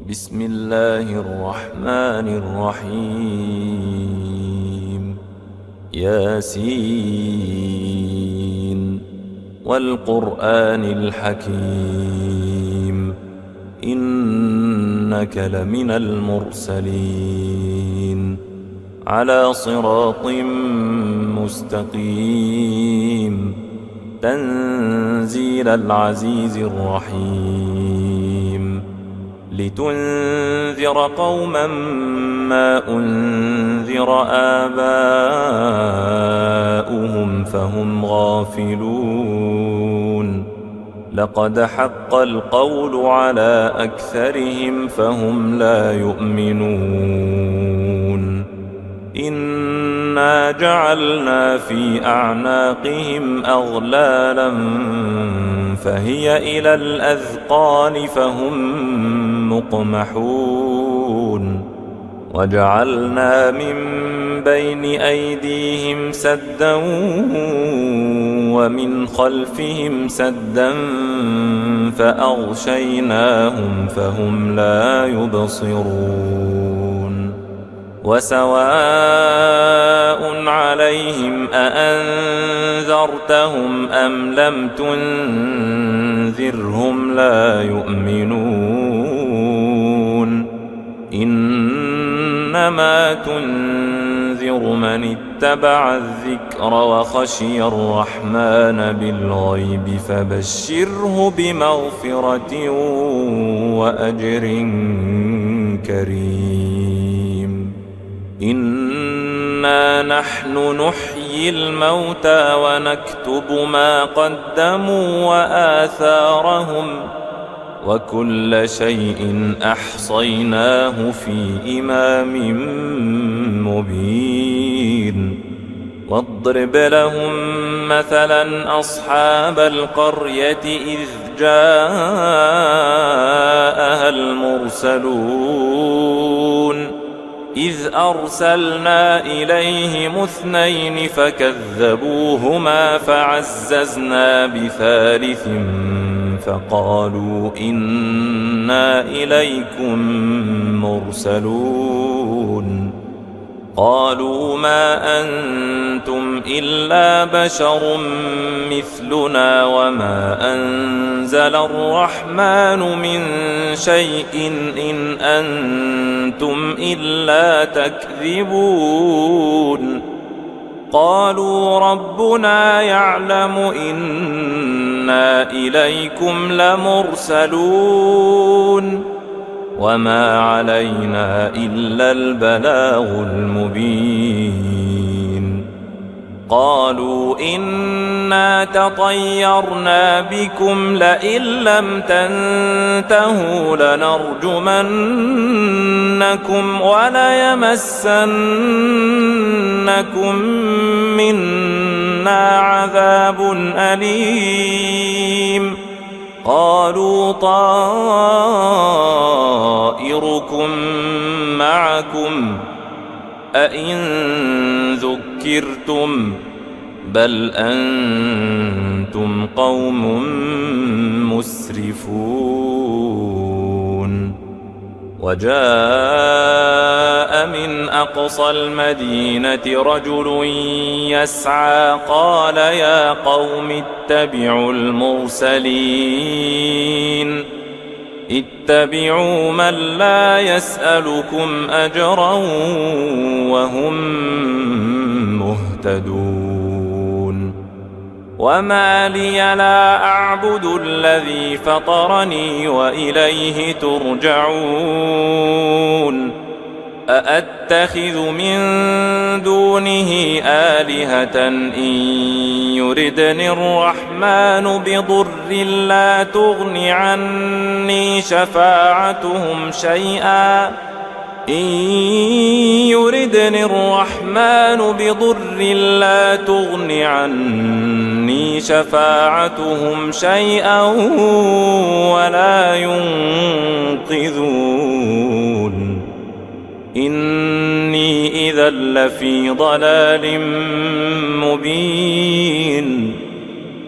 بسم الله الرحمن الرحيم ياسين والقرآن الحكيم إنك لمن المرسلين على صراط مستقيم تنزيل العزيز الرحيم لتنذر قوما ما أنذر آباؤهم فهم غافلون لقد حق القول على أكثرهم فهم لا يؤمنون إنا جعلنا في أعناقهم أغلالا فهي إلى الأذقان فهم مقمحون وجعلنا من بين أيديهم سدا ومن خلفهم سدا فأغشيناهم فهم لا يبصرون وسواء عليهم أأنذرتهم أم لم تنذرهم لا يؤمنون إنما تنذر من اتبع الذكر وخشي الرحمن بالغيب فبشره بمغفرة وأجر كريم إنا نحن نحيي الموتى ونكتب ما قدموا وآثارهم وكل شيء أحصيناه في إمام مبين واضرب لهم مثلا أصحاب القرية إذ جاءها المرسلون إذ أرسلنا إليهم اثنين فكذبوهما فعززنا بثالث فقالوا إنا إليكم مرسلون قالوا ما أنتم إلا بشر مثلنا وما أنزل الرحمن من شيء إن أنتم إلا تكذبون قالوا ربنا يعلم إنا إليكم لمرسلون وما علينا إلا البلاغ المبين قالوا إنا تطيرنا بكم لئن لم تنتهوا لنرجمنكم وليمسنكم منا عذاب أليم قالوا طائركم معكم أئن ذكرتم بل أنتم قوم مسرفون وجاء من أقصى المدينة رجل يسعى قال يا قوم اتبعوا المرسلين اتبعوا من لا يسألكم أجرا وهم مهتدون وما لي لا أعبد الذي فطرني وإليه ترجعون أأتخذ من دونه آلهة إن يردني الرحمن بضر لا تغن عني شفاعتهم شيئا إن يردني الرحمن بضر لا تغن عني شفاعتهم شيئا ولا ينقذون إني إذا لفي ضلال مبين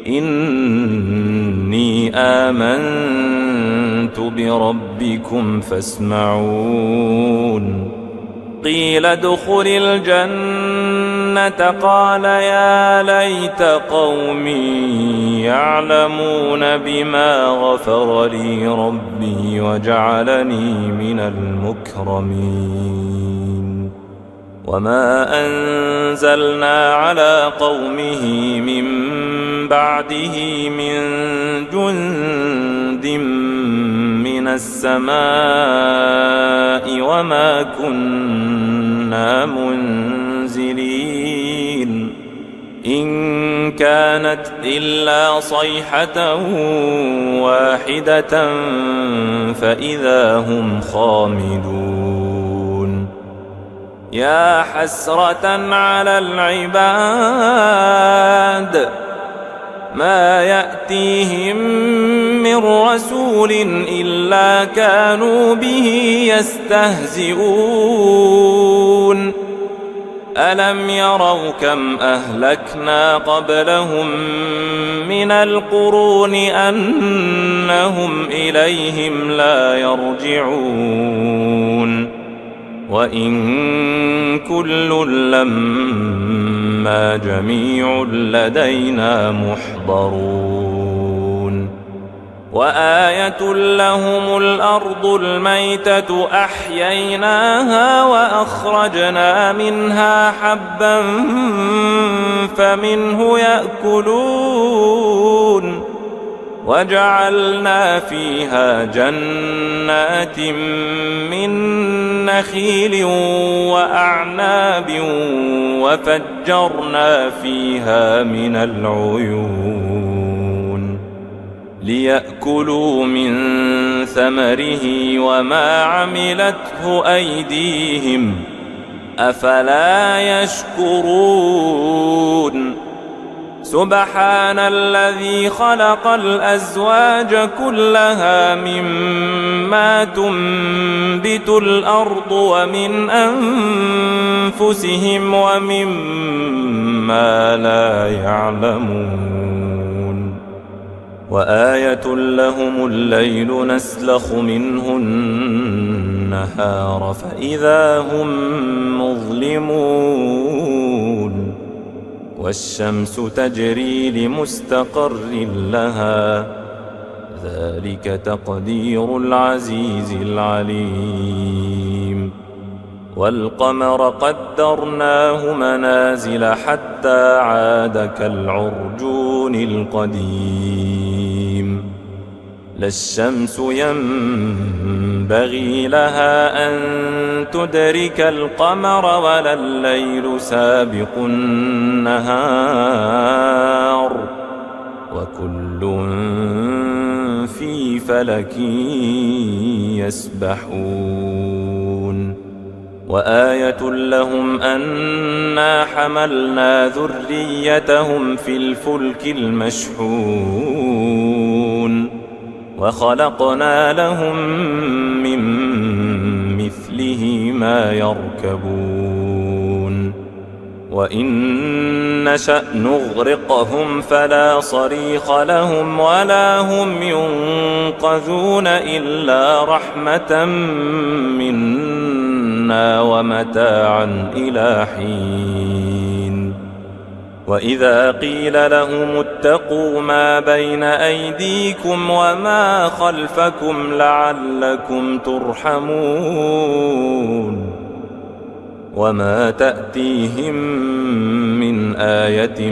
إني آمنت آمنت بربكم فاسمعون قيل ادخل الجنة قال يا ليت قومي يعلمون بما غفر لي ربي وجعلني من المكرمين وما أنزلنا على قومه من بعده من جند من السماء وما كنا منزلين إن كانت إلا صيحة واحدة فإذا هم خامدون يا حسرة على العباد ما يأتيهم من رسول إلا كانوا به يستهزئون ألم يروا كم أهلكنا قبلهم من القرون أنهم إليهم لا يرجعون وإن كل لما جميع لدينا محضرون وآية لهم الأرض الميتة أحييناها وأخرجنا منها حبا فمنه يأكلون وجعلنا فيها جنات من نخيل وأعناب وفجرنا فيها من العيون ليأكلوا من ثمره وما عملته أيديهم أفلا يشكرون سبحان الذي خلق الأزواج كلها مما تنبت الأرض ومن أنفسهم ومما لا يعلمون وآية لهم الليل نسلخ منه النهار فإذا هم مظلمون والشمس تجري لمستقر لها ذلك تقدير العزيز العليم والقمر قدرناه منازل حتى عاد كالعرجون القديم لا الشمس ينبغي لها أن تدرك القمر ولا الليل سابق النهار وكل في فلك يسبحون وآية لهم أنا حملنا ذريتهم في الفلك المشحون وخلقنا لهم من مثله ما يركبون وإن نشأ نغرقهم فلا صريخ لهم ولا هم ينقذون إلا رحمة منا ومتاعا إلى حين وإذا قيل لهم اتقوا ما بين أيديكم وما خلفكم لعلكم ترحمون وما تأتيهم من آية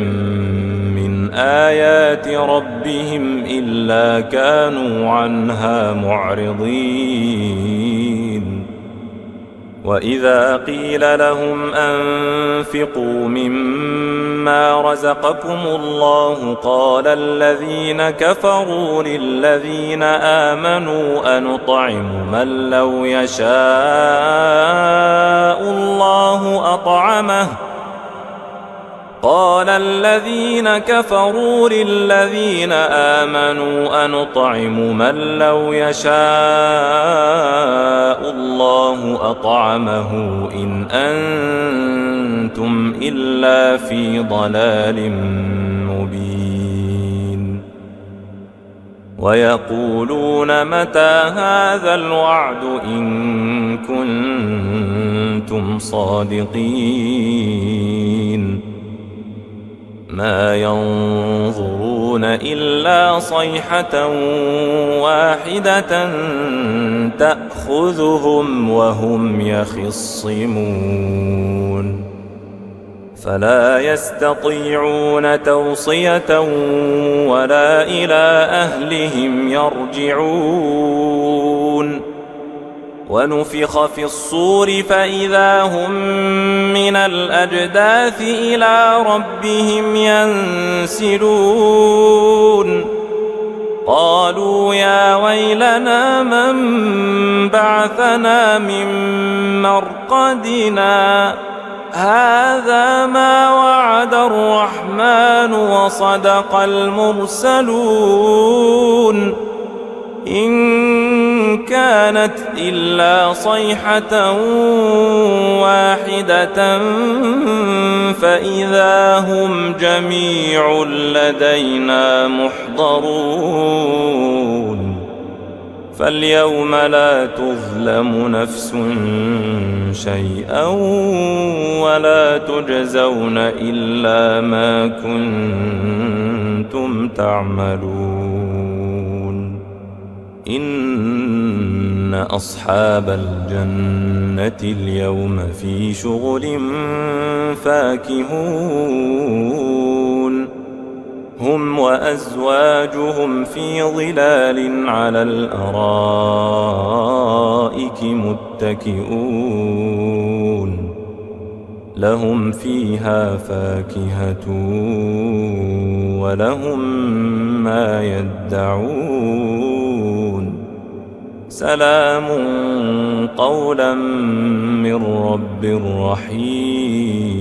من آيات ربهم إلا كانوا عنها معرضين وإذا قيل لهم أنفقوا مما رزقكم الله قال الذين كفروا للذين آمنوا أنطعم من لو يشاء الله أطعمه قال الذين كفروا للذين آمنوا أنطعم من لو يشاء الله أطعمه إن أنتم إلا في ضلال مبين ويقولون متى هذا الوعد إن كنتم صادقين ما ينظرون إلا صيحة واحدة تأخذهم وهم يخصمون فلا يستطيعون توصية ولا إلى أهلهم يرجعون ونفخ في الصور فإذا هم من الأجداث إلى ربهم ينسلون قالوا يا ويلنا من بعثنا من مرقدنا هذا ما وعد الرحمن وصدق المرسلون إن كانت إلا صيحة واحدة فإذا هم جميع لدينا محضرون فاليوم لا تظلم نفس شيئا ولا تجزون إلا ما كنتم تعملون إن أصحاب الجنة اليوم في شغل فاكهون هم وأزواجهم في ظلال على الأرائك متكئون لهم فيها فاكهة ولهم ما يدعون سلام قولا من رب رحيم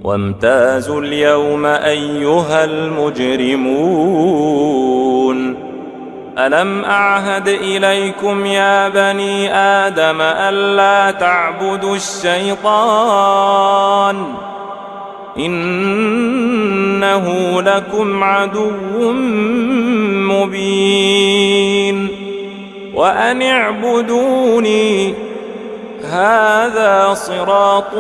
وامتازوا اليوم أيها المجرمون ألم أعهد إليكم يا بني آدم ألا تعبدوا الشيطان إنه لكم عدو مبين وأن اعبدوني هذا صراط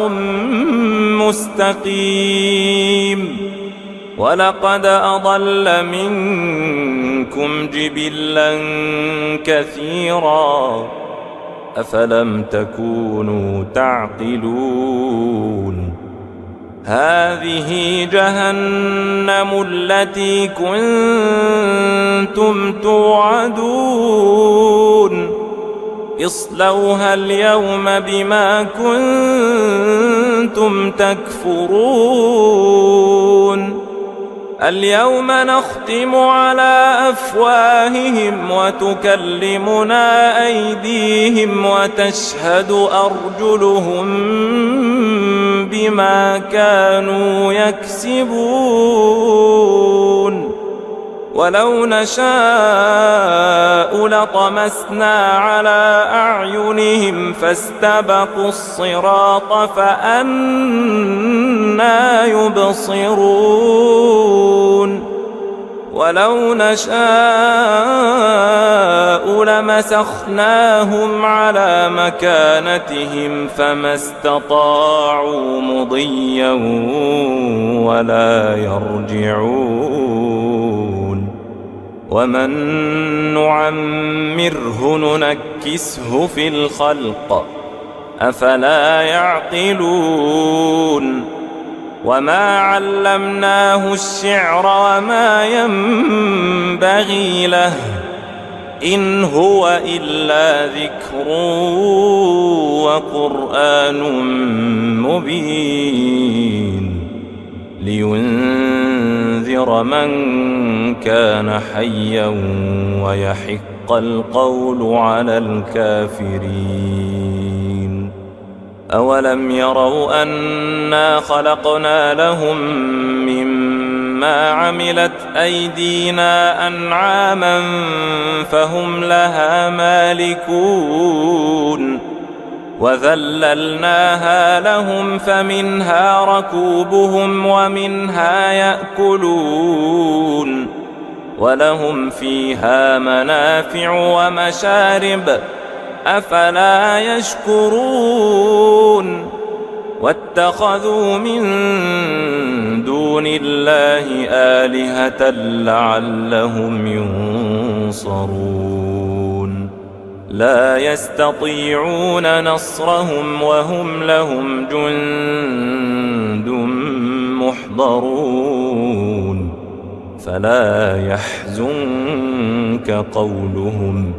مستقيم ولقد أضل منكم جبلا كثيرا أفلم تكونوا تعقلون هذه جهنم التي كنتم توعدون اصلوها اليوم بما كنتم تكفرون اليوم نختم على أفواههم وتكلمنا أيديهم وتشهد أرجلهم بما كانوا يكسبون ولو نشاء لطمسنا على أعينهم فاستبقوا الصراط فأنى يبصرون ولو نشاء لمسخناهم على مكانتهم فما استطاعوا مضيا ولا يرجعون ومن نعمره ننكسه في الخلق أفلا يعقلون وما علمناه الشعر وما ينبغي له إن هو إلا ذكر وقرآن مبين لينذر من كان حيا ويحق القول على الكافرين أولم يروا أنا خلقنا لهم مما عملت أيدينا أنعاما فهم لها مالكون وذللناها لهم فمنها ركوبهم ومنها يأكلون ولهم فيها منافع ومشارب أفلا يشكرون واتخذوا من دون الله آلهة لعلهم ينصرون لا يستطيعون نصرهم وهم لهم جند محضرون فلا يحزنك قولهم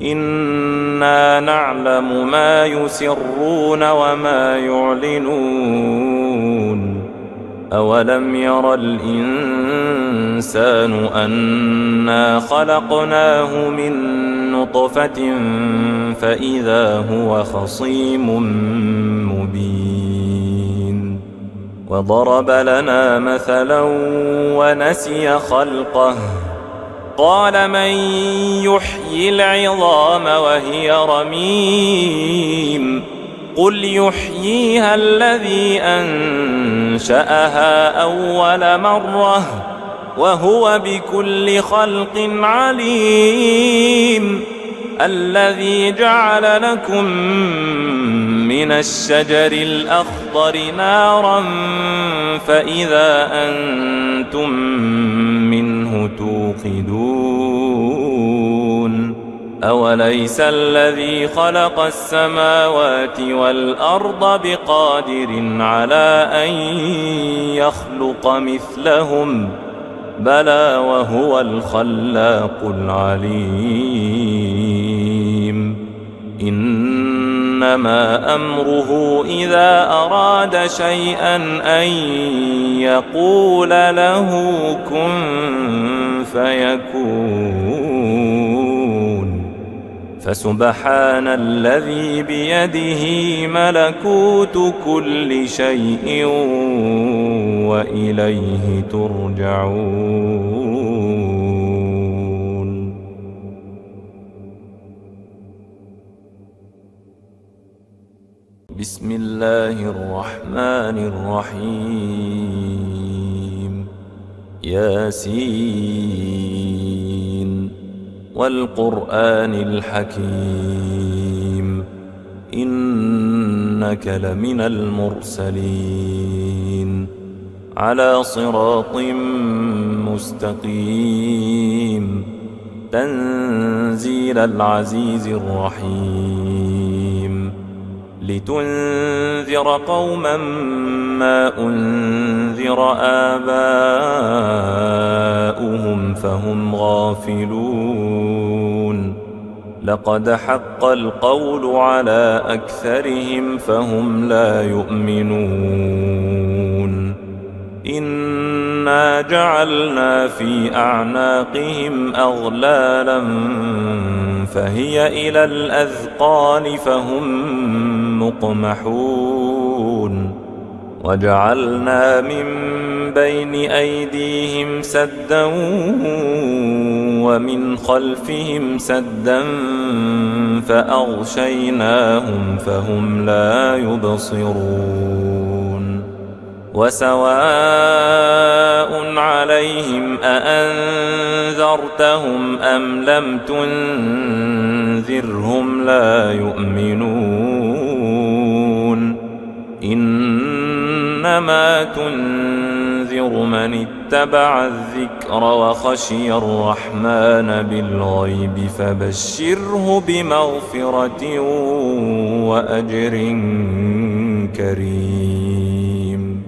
إنا نعلم ما يسرون وما يعلنون أولم ير الإنسان أنا خلقناه من نطفة فإذا هو خصيم مبين وضرب لنا مثلا ونسي خلقه قال من يحيي العظام وهي رميم قل يحييها الذي أنشأها أول مرة وهو بكل خلق عليم الذي جعل لكم من الشجر الأخضر نارا فإذا أنتم منه توقدون أوليس الذي خلق السماوات والأرض بقادر على أن يخلق مثلهم بلى وهو الخلاق العليم إنما أمره إذا أراد شيئا أن يقول له كن فيكون فسبحان الذي بيده ملكوت كل شيء وإليه ترجعون. بسم الله الرحمن الرحيم ياسين والقرآن الحكيم إنك لمن المرسلين على صراط مستقيم تنزيل العزيز الرحيم لتنذر قوما ما أنذر آباؤهم فهم غافلون لقد حق القول على أكثرهم فهم لا يؤمنون إنا جعلنا في أعناقهم أغلالا فهي إلى الأذقان فهم مقمحون وجعلنا من بين أيديهم سدا ومن خلفهم سدا فأغشيناهم فهم لا يبصرون وسواء عليهم أأنذرتهم أم لم تنذرهم لا يؤمنون إنما تنذر من اتبع الذكر وخشي الرحمن بالغيب فبشره بمغفرة وأجر كريم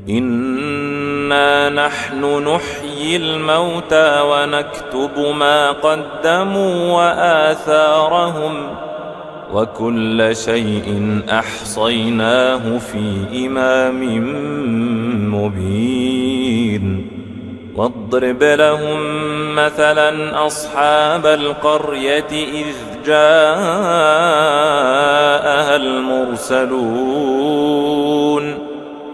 إنا نحن نحيي الموتى ونكتب ما قدموا وآثارهم وكل شيء أحصيناه في إمام مبين واضرب لهم مثلا أصحاب القرية إذ جاءها المرسلون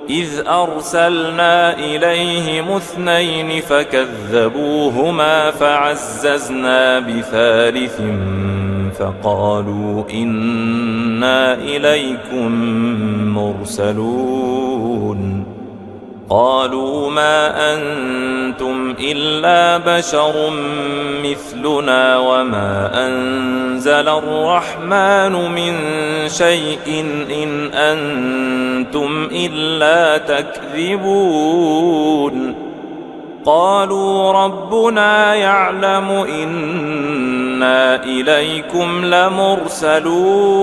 إذ أرسلنا إليهم 2 فكذبوهما فعززنا بثالث فقالوا إنا إليكم مرسلون قالوا ما أنتم إلا بشر مثلنا وما أنزل الرحمن من شيء إن أنتم إلا تكذبون قالوا ربنا يعلم إنا إليكم لمرسلون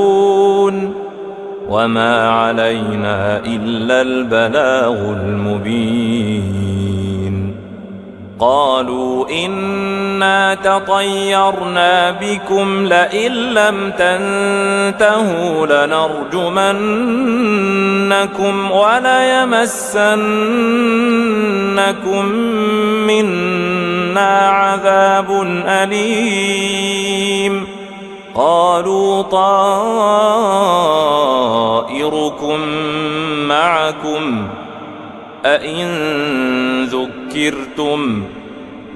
وما علينا إلا البلاغ المبين قالوا إنا تطيرنا بكم لئن لم تنتهوا لنرجمنكم وليمسنكم منا عذاب أليم قالوا طائركم معكم أئن ذكرتم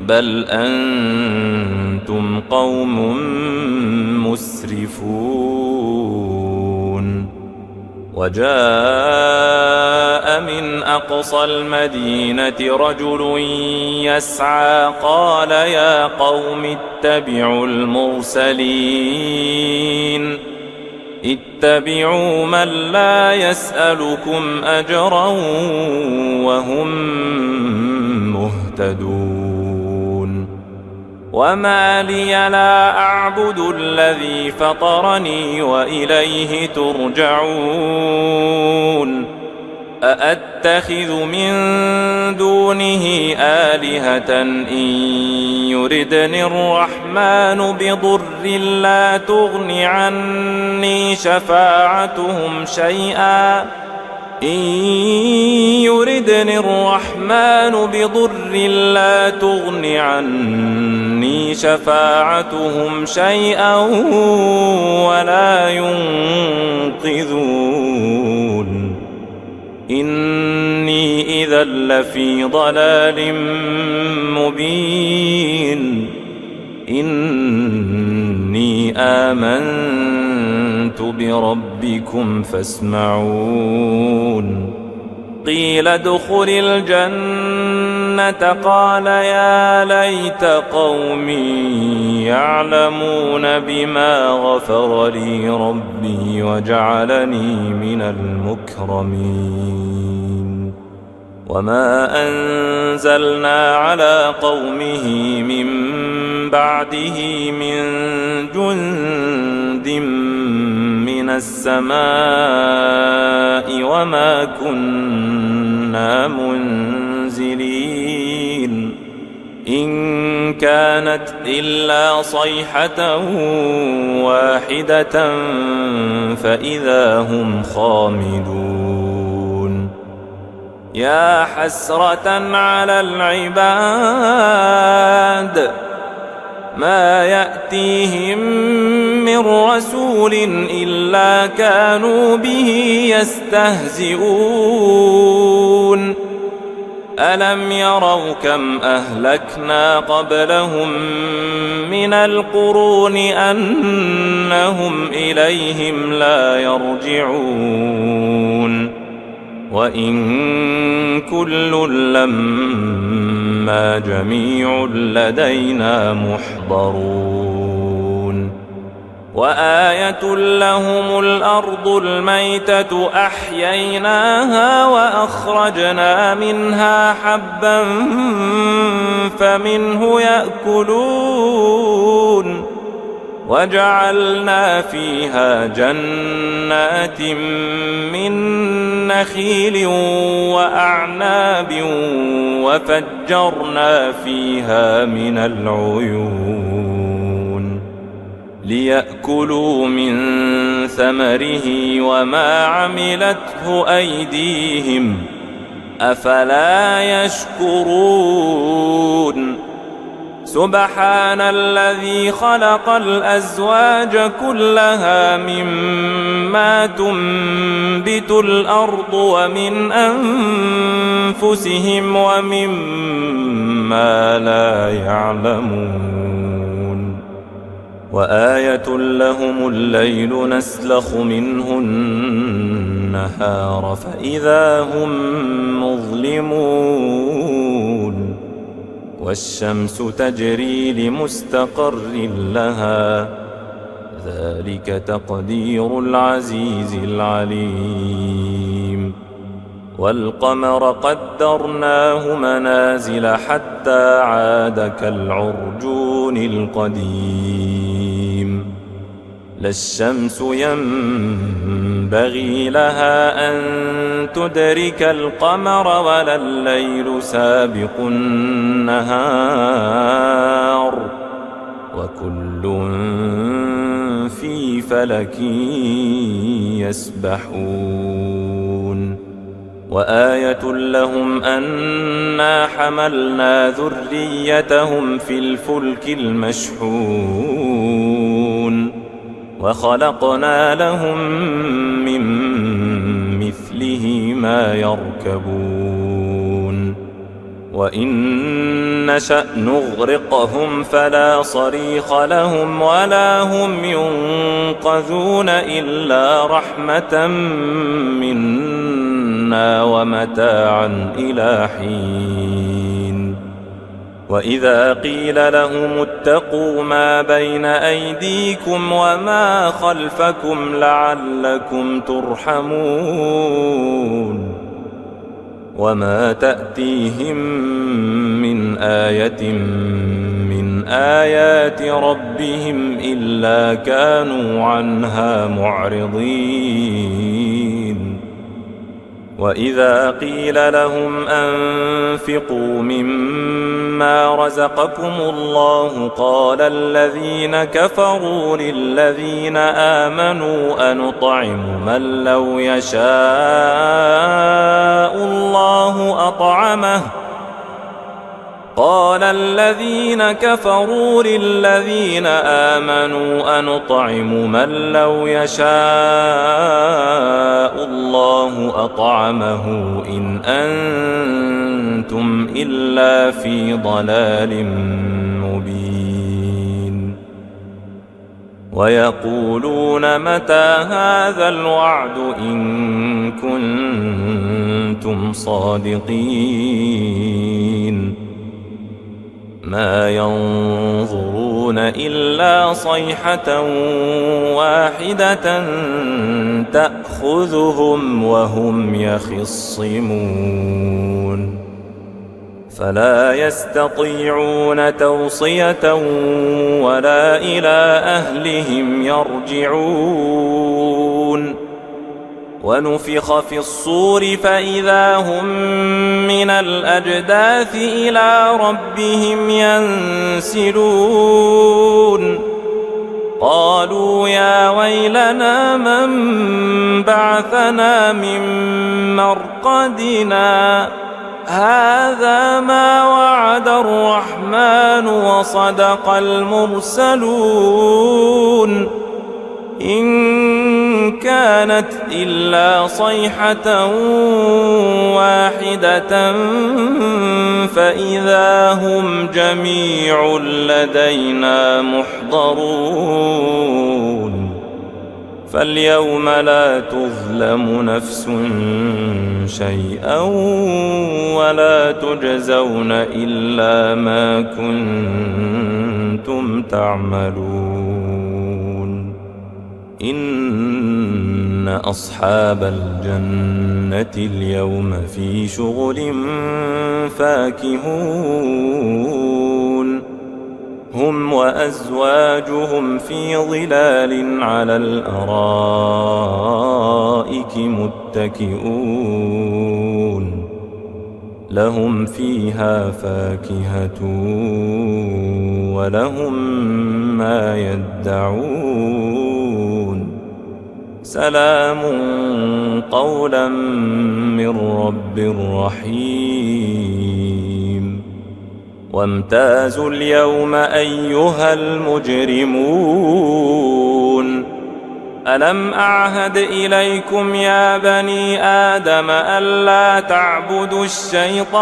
بل أنتم قوم مسرفون وجاء من أقصى المدينة رجل يسعى قال يا قوم اتبعوا المرسلين اتبعوا من لا يسألكم أجرا وهم مهتدون وما لي لا أعبد الذي فطرني وإليه ترجعون أأتخذ من دونه آلهة إن يردني الرحمن بضر لا تغن عني شفاعتهم شيئا إن يردني الرحمن بضر لا تغن عني شفاعتهم شيئا ولا ينقذون إني إذا لفي ضلال مبين إني آمنت بربكم فاسمعون قيل ادخل الجنة قال يا ليت قومي يعلمون بما غفر لي ربي وجعلني من المكرمين وما أنزلنا على قومه من بعده من جند من السماء وما كنا منزلين إن كانت إلا صيحة واحدة فإذا هم خامدون يا حسرة على العباد ما يأتيهم من رسول إلا كانوا به يستهزئون ألم يروا كم أهلكنا قبلهم من القرون أنهم إليهم لا يرجعون وإن كل لما جميع لدينا محضرون وآية لهم الأرض الميتة أحييناها وأخرجنا منها حبا فمنه يأكلون وجعلنا فيها جنات من نخيل وأعناب وفجرنا فيها من العيون ليأكلوا من ثمره وما عملته أيديهم أفلا يشكرون سبحان الذي خلق الأزواج كلها مما تنبت الأرض ومن أنفسهم ومما لا يعلمون وآية لهم الليل نسلخ منه النهار فإذا هم مظلمون والشمس تجري لمستقر لها ذلك تقدير العزيز العليم والقمر قدرناه منازل حتى عاد كالعرجون القديم لا الشمس ينبغي لها أن تدرك القمر ولا الليل سابق النهار وكل في فلك يسبحون وآية لهم أنا حملنا ذريتهم في الفلك المشحون وخلقنا لهم من مثله ما يركبون وإن نشأ نغرقهم فلا صريخ لهم ولا هم ينقذون إلا رحمة منا ومتاعا إلى حين وإذا قيل لهم اتقوا ما بين أيديكم وما خلفكم لعلكم ترحمون وما تأتيهم من آية من آيات ربهم إلا كانوا عنها معرضين وإذا قيل لهم أنفقوا مما رزقكم الله قال الذين كفروا للذين آمنوا أنطعم من لو يشاء الله أطعمه قال الذين كفروا للذين آمنوا أنطعم من لو يشاء الله أطعمه إن أنتم إلا في ضلال مبين ويقولون متى هذا الوعد إن كنتم صادقين ما ينظرون إلا صيحة واحدة تأخذهم وهم يخصمون فلا يستطيعون توصية ولا إلى أهلهم يرجعون ونفخ في الصور فإذا هم من الأجداث إلى ربهم ينسلون قالوا يا ويلنا من بعثنا من مرقدنا هذا ما وعد الرحمن وصدق المرسلون إن كانت إلا صيحة واحدة فإذا هم جميع لدينا محضرون فاليوم لا تظلم نفس شيئا ولا تجزون إلا ما كنتم تعملون إن أصحاب الجنة اليوم في شغل فاكهون هم وأزواجهم في ظلال على الأرائك متكئون لهم فيها فاكهة ولهم ما يدعون سلام قولا من رب رحيم وامتازوا اليوم أيها المجرمون ألم أعهد إليكم يا بني آدم ألا تعبدوا الشيطان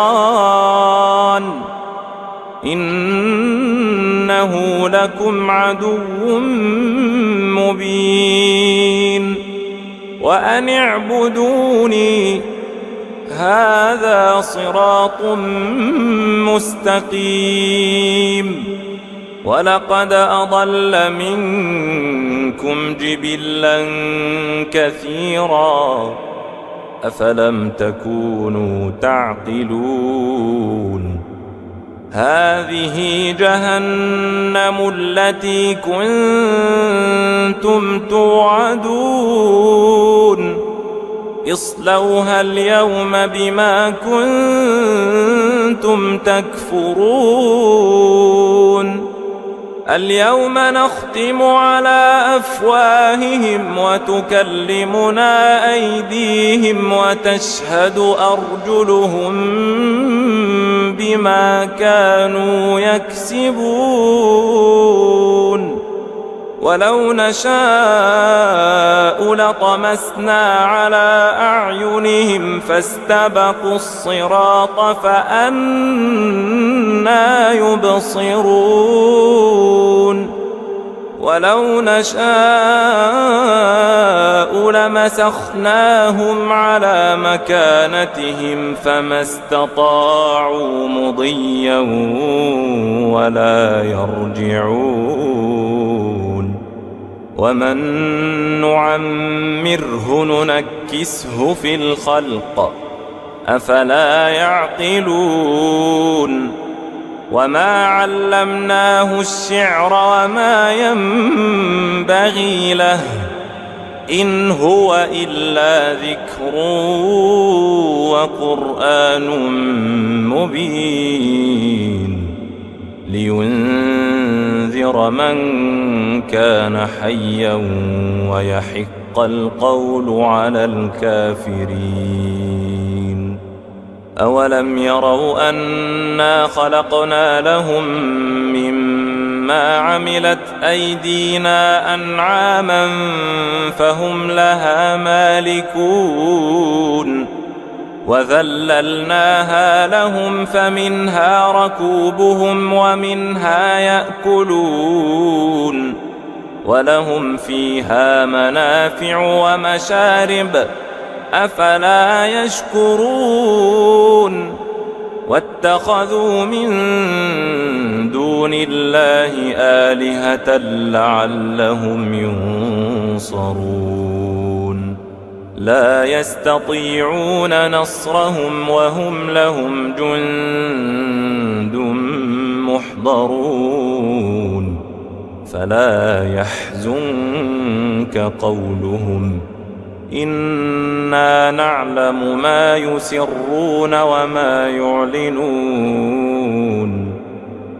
إنه لكم عدو مبين وأن اعبدوني هذا صراط مستقيم ولقد أضل منكم جبلا كثيرا أفلم تكونوا تعقلون هذه جهنم التي كنتم توعدون اصلوها اليوم بما كنتم تكفرون اليوم نختم على أفواههم وتكلمنا أيديهم وتشهد أرجلهم بما كانوا يكسبون ولو نشاء لطمسنا على أعينهم فاستبقوا الصراط فأنى يبصرون ولو نشاء لمسخناهم على مكانتهم فما استطاعوا مضيا ولا يرجعون ومن نعمره ننكسه في الخلق أفلا يعقلون وما علمناه الشعر وما ينبغي له إن هو إلا ذكر وقرآن مبين لينذر من كان حيا ويحق القول على الكافرين أولم يروا أنا خلقنا لهم مما عملت أيدينا أنعاما فهم لها مالكون وذللناها لهم فمنها ركوبهم ومنها يأكلون ولهم فيها منافع ومشارب أفلا يشكرون واتخذوا من دون الله آلهة لعلهم ينصرون لا يستطيعون نصرهم وهم لهم جند محضرون فلا يحزنك قولهم إنا نعلم ما يسرون وما يعلنون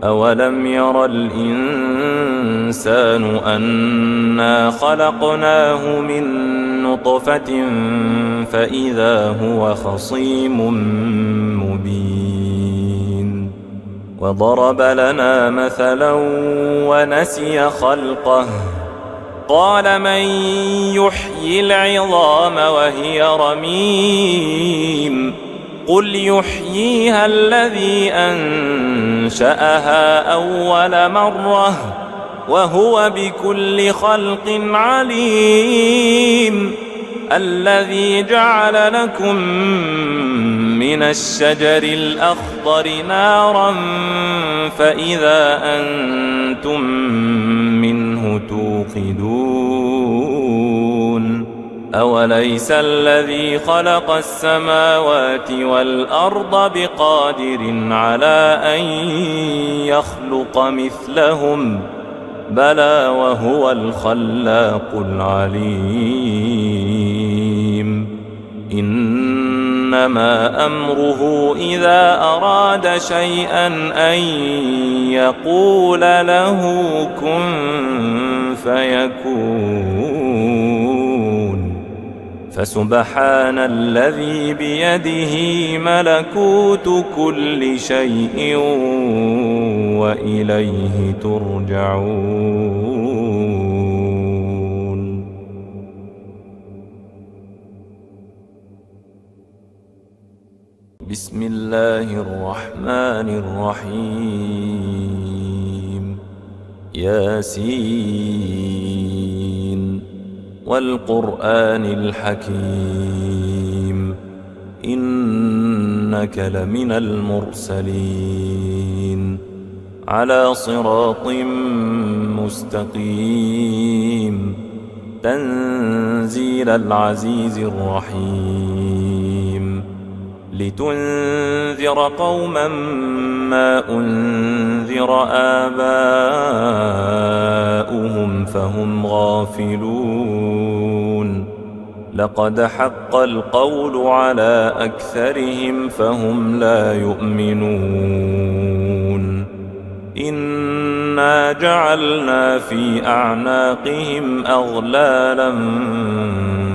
أولم ير الإنسان أنا خلقناه من نطفة فإذا هو خصيم مبين وضرب لنا مثلا ونسي خلقه قال من يحيي العظام وهي رميم قل يحييها الذي أنشأها أول مرة وهو بكل خلق عليم الذي جعل لكم من الشجر الأخضر نارا فإذا أنتم منه توقدون أوليس الذي خلق السماوات والأرض بقادر على أن يخلق مثلهم بلى وهو الخلاق العليم إنما أمره إذا أراد شيئا أن يقول له كن فيكون فسبحان الذي بيده ملكوت كل شيء وإليه ترجعون. بسم الله الرحمن الرحيم. ياسين والقرآن الحكيم إنك لمن المرسلين على صراط مستقيم تنزيل العزيز الرحيم لتنذر قوما ما أنذر آباؤهم فهم غافلون لقد حق القول على أكثرهم فهم لا يؤمنون إنا جعلنا في أعناقهم أغلالا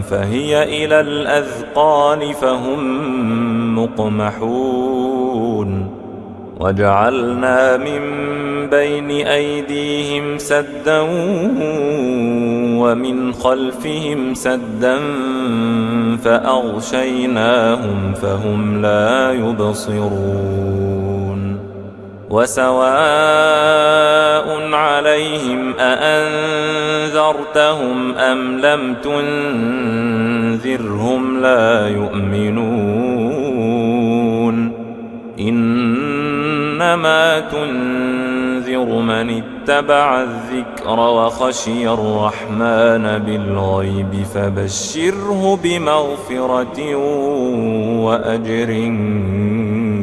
فهي إلى الأذقان فهم مقمحون وجعلنا من بين أيديهم سدا ومن خلفهم سدا فأغشيناهم فهم لا يبصرون وسواء عليهم أأنذرتهم أم لم تنذرهم لا يؤمنون إنما تنذر من اتبع الذكر وخشي الرحمن بالغيب فبشره بمغفرة وأجر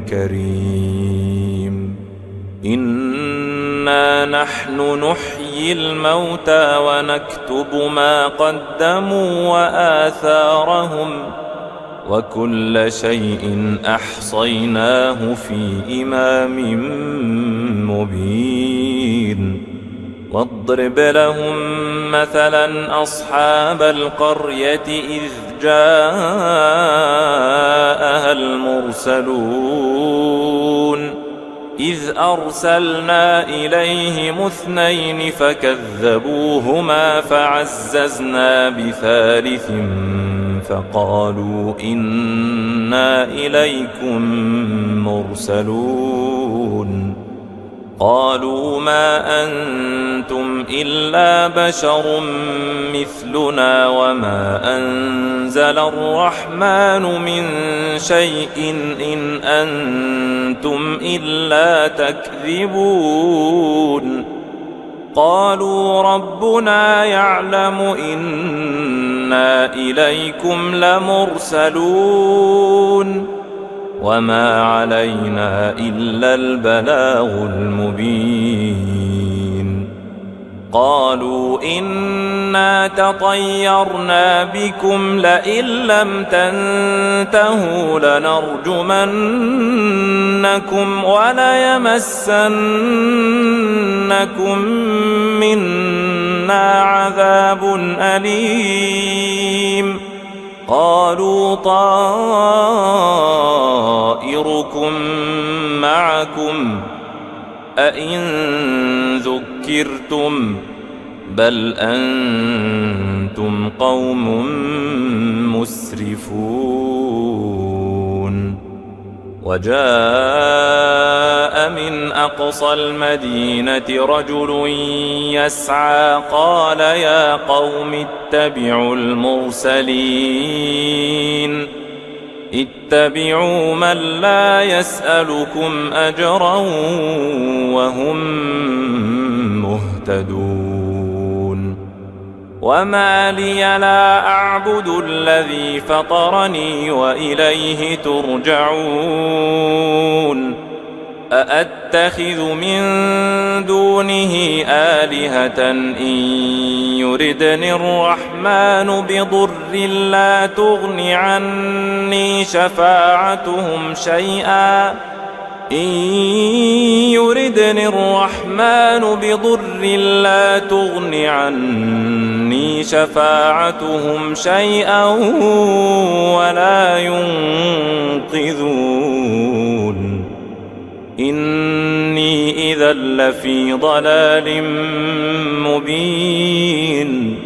كريم إنا نحن نحيي الموتى ونكتب ما قدموا وآثارهم وكل شيء أحصيناه في إمام مبين واضرب لهم مثلا أصحاب القرية إذ جاءها المرسلون إذ أرسلنا إليهم 2 فكذبوهما فعززنا بثالث فقالوا إنا إليكم مرسلون قالوا ما أنتم إلا بشر مثلنا وما أنزل الرحمن من شيء إن أنتم إلا تكذبون قالوا ربنا يعلم إنا إليكم لمرسلون وما علينا إلا البلاغ المبين قالوا إنا تطيرنا بكم لئن لم تنتهوا لنرجمنكم وليمسنكم منا عذاب أليم قالوا طائركم معكم أئن ذكرتم بل أنتم قوم مسرفون وجاء من أقصى المدينة رجل يسعى قال يا قوم اتبعوا المرسلين اتبعوا من لا يسألكم أجرا وهم مهتدون وما لي لا أعبد الذي فطرني وإليه ترجعون أأتخذ من دونه آلهة إن يردني الرحمن بضر لا تغن عني شفاعتهم شيئا إن يردني الرحمن بضر لا تغن عني شفاعتهم شيئا ولا ينقذون إني إذا لفي ضلال مبين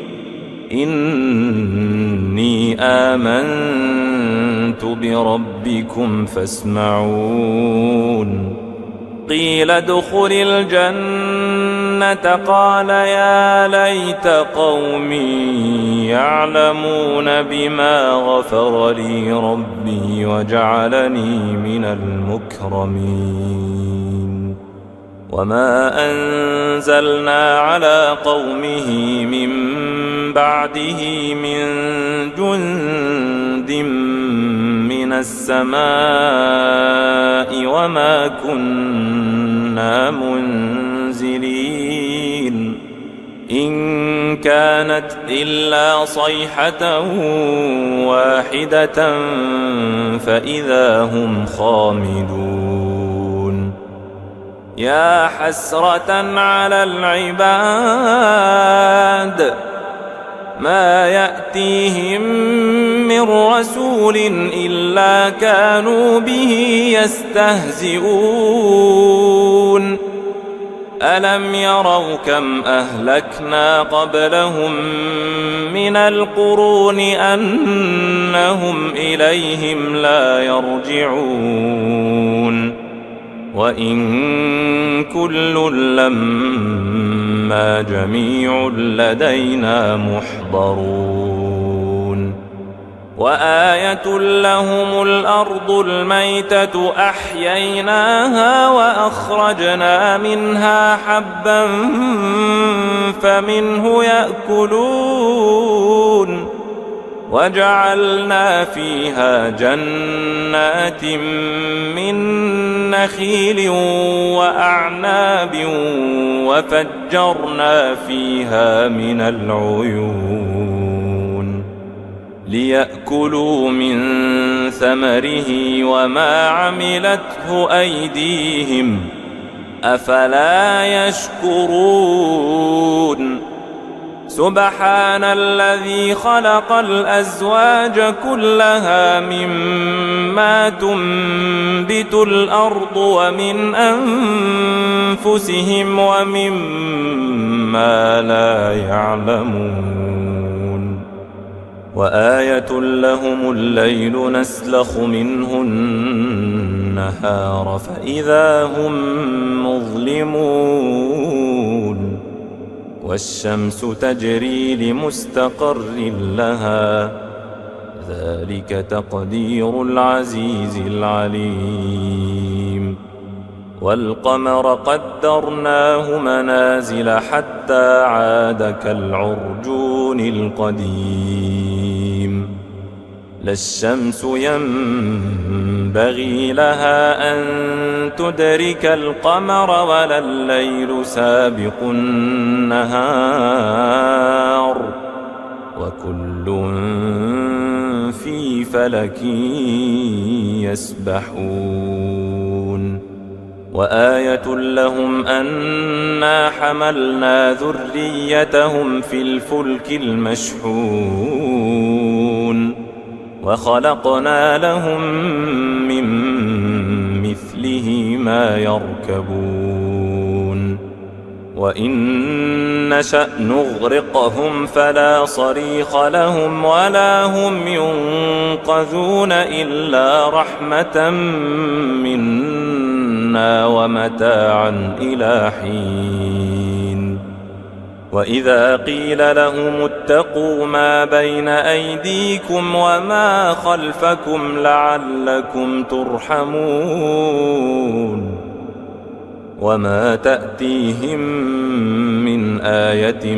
إني آمنت بربكم فاسمعون قيل ادخل الجنة الجنة قال يا ليت قومي يعلمون بما غفر لي ربي وجعلني من المكرمين وما أنزلنا على قومه من بعده من جند من السماء وما كنا منزلين إن كانت إلا صيحة واحدة فإذا هم خامدون يا حسرة على العباد ما يأتيهم من رسول إلا كانوا به يستهزئون ألم يروا كم أهلكنا قبلهم من القرون أنهم إليهم لا يرجعون وإن كل لما جميع لدينا محضرون وآية لهم الأرض الميتة أحييناها وأخرجنا منها حبا فمنه يأكلون وجعلنا فيها جنات من نخيل وأعناب وفجرنا فيها من العيون ليأكلوا من ثمره وما عملته أيديهم أفلا يشكرون سبحان الذي خلق الأزواج كلها مما تنبت الأرض ومن أنفسهم ومما لا يعلمون وآية لهم الليل نسلخ منه النهار فإذا هم مظلمون والشمس تجري لمستقر لها ذلك تقدير العزيز العليم والقمر قدرناه منازل حتى عاد كالعرجون القديم لا الشمس ينبغي لها أن تدرك القمر ولا الليل سابق النهار وكل في فلك يسبحون وآية لهم أنا حملنا ذريتهم في الفلك المشحون وخلقنا لهم من مثله ما يركبون وإن نشأ نغرقهم فلا صريخ لهم ولا هم ينقذون إلا رحمة منا ومتاعا إلى حين وإذا قيل لهم اتقوا ما بين أيديكم وما خلفكم لعلكم ترحمون وما تأتيهم من آية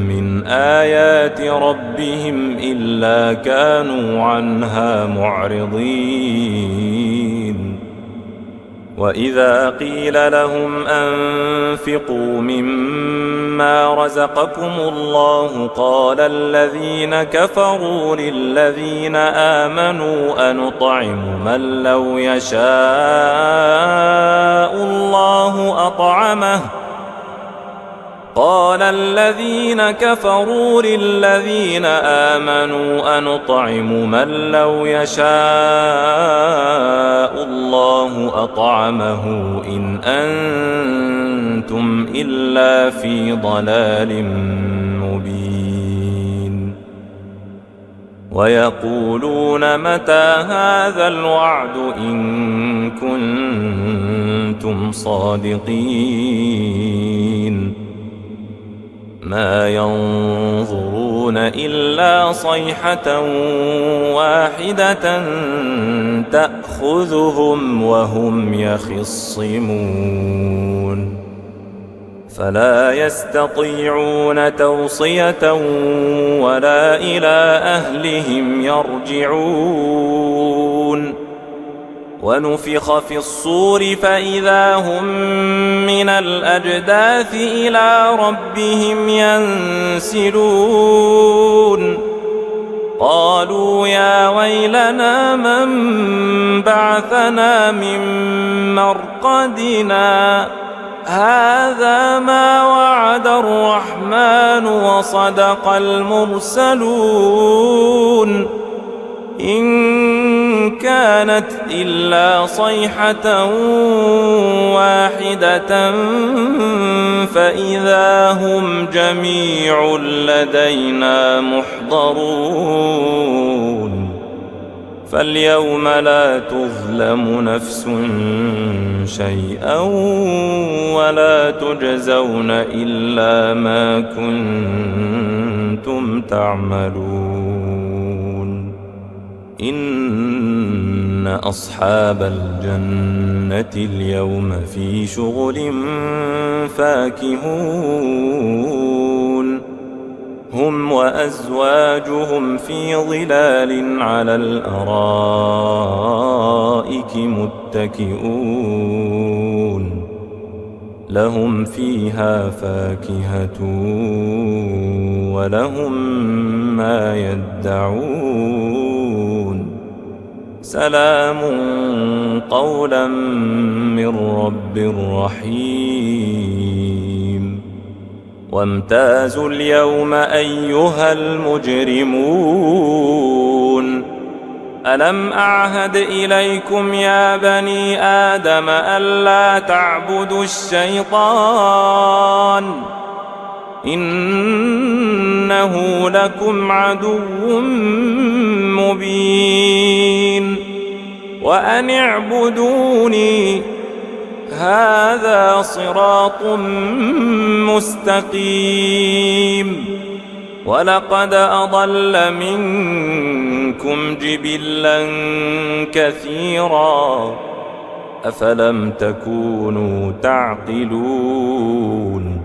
من آيات ربهم إلا كانوا عنها معرضين وإذا قيل لهم أنفقوا مما رزقكم الله قال الذين كفروا للذين آمنوا أنطعم من لو يشاء الله أطعمه قال الذين كفروا للذين آمنوا أنطعم من لو يشاء الله أطعمه إن أنتم إلا في ضلال مبين ويقولون متى هذا الوعد إن كنتم صادقين ما ينظرون إلا صيحة واحدة تأخذهم وهم يخصمون فلا يستطيعون توصية ولا إلى أهلهم يرجعون ونفخ في الصور فإذا هم من الأجداث إلى ربهم ينسلون قالوا يا ويلنا من بعثنا من مرقدنا هذا ما وعد الرحمن وصدق المرسلون إن كانت إلا صيحة واحدة فإذا هم جميع لدينا محضرون فاليوم لا تظلم نفس شيئا ولا تجزون إلا ما كنتم تعملون إن أصحاب الجنة اليوم في شغل فاكهون هم وأزواجهم في ظلال على الأرائك متكئون لهم فيها فاكهة ولهم ما يدعون سلام قولا من رب رحيم وامتازوا اليوم أيها المجرمون ألم أعهد إليكم يا بني آدم ألا تعبدوا الشيطان إنه لكم عدو مبين وأن اعبدوني هذا صراط مستقيم ولقد أضل منكم جبلا كثيرا أفلم تكونوا تعقلون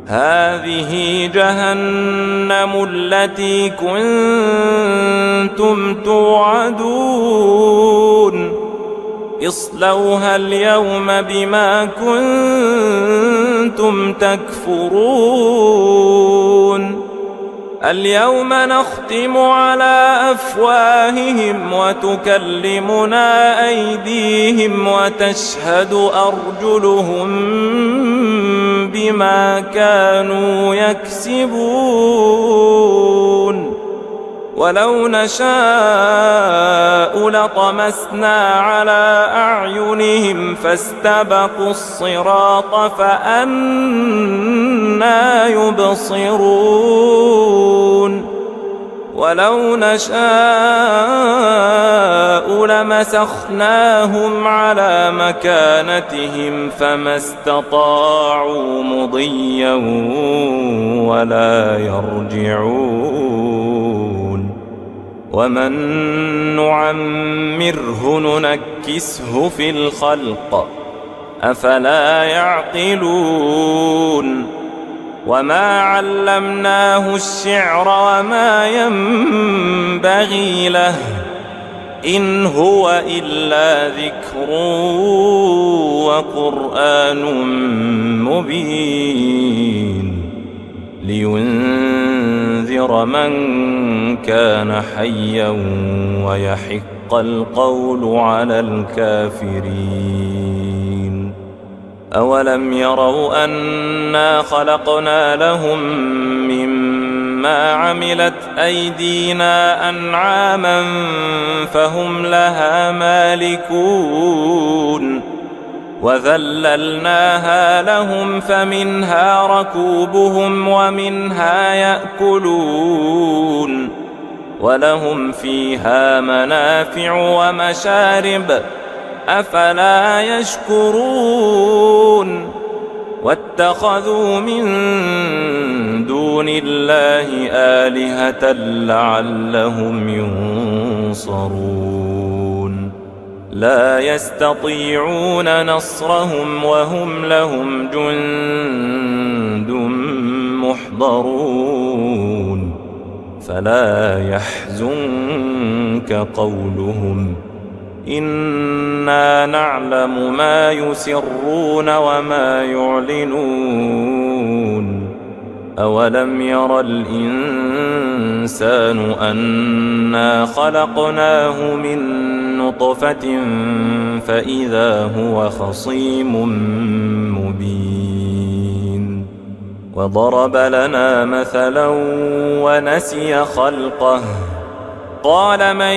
هذه جهنم التي كنتم توعدون اصلوها اليوم بما كنتم تكفرون اليوم نختم على أفواههم وتكلمنا أيديهم وتشهد أرجلهم بما كانوا يكسبون ولو نشاء لطمسنا على أعينهم فاستبقوا الصراط فأنى يبصرون ولو نشاء لمسخناهم على مكانتهم فما استطاعوا مضيا ولا يرجعون ومن نعمره ننكسه في الخلق أفلا يعقلون وما علمناه الشعر وما ينبغي له إن هو إلا ذكر وقرآن مبين لينذر من كان حيا ويحق القول على الكافرين أولم يروا أنا خلقنا لهم مما عملت أيدينا أنعاما فهم لها مالكون وذللناها لهم فمنها ركوبهم ومنها يأكلون ولهم فيها منافع ومشارب أفلا يشكرون واتخذوا من دون الله آلهة لعلهم ينصرون لا يستطيعون نصرهم وهم لهم جند محضرون فلا يحزنك قولهم إنا نعلم ما يسرون وما يعلنون أولم ير الإنسان أنا خلقناه من نطفة فإذا هو خصيم مبين وضرب لنا مثلا ونسي خلقه قال من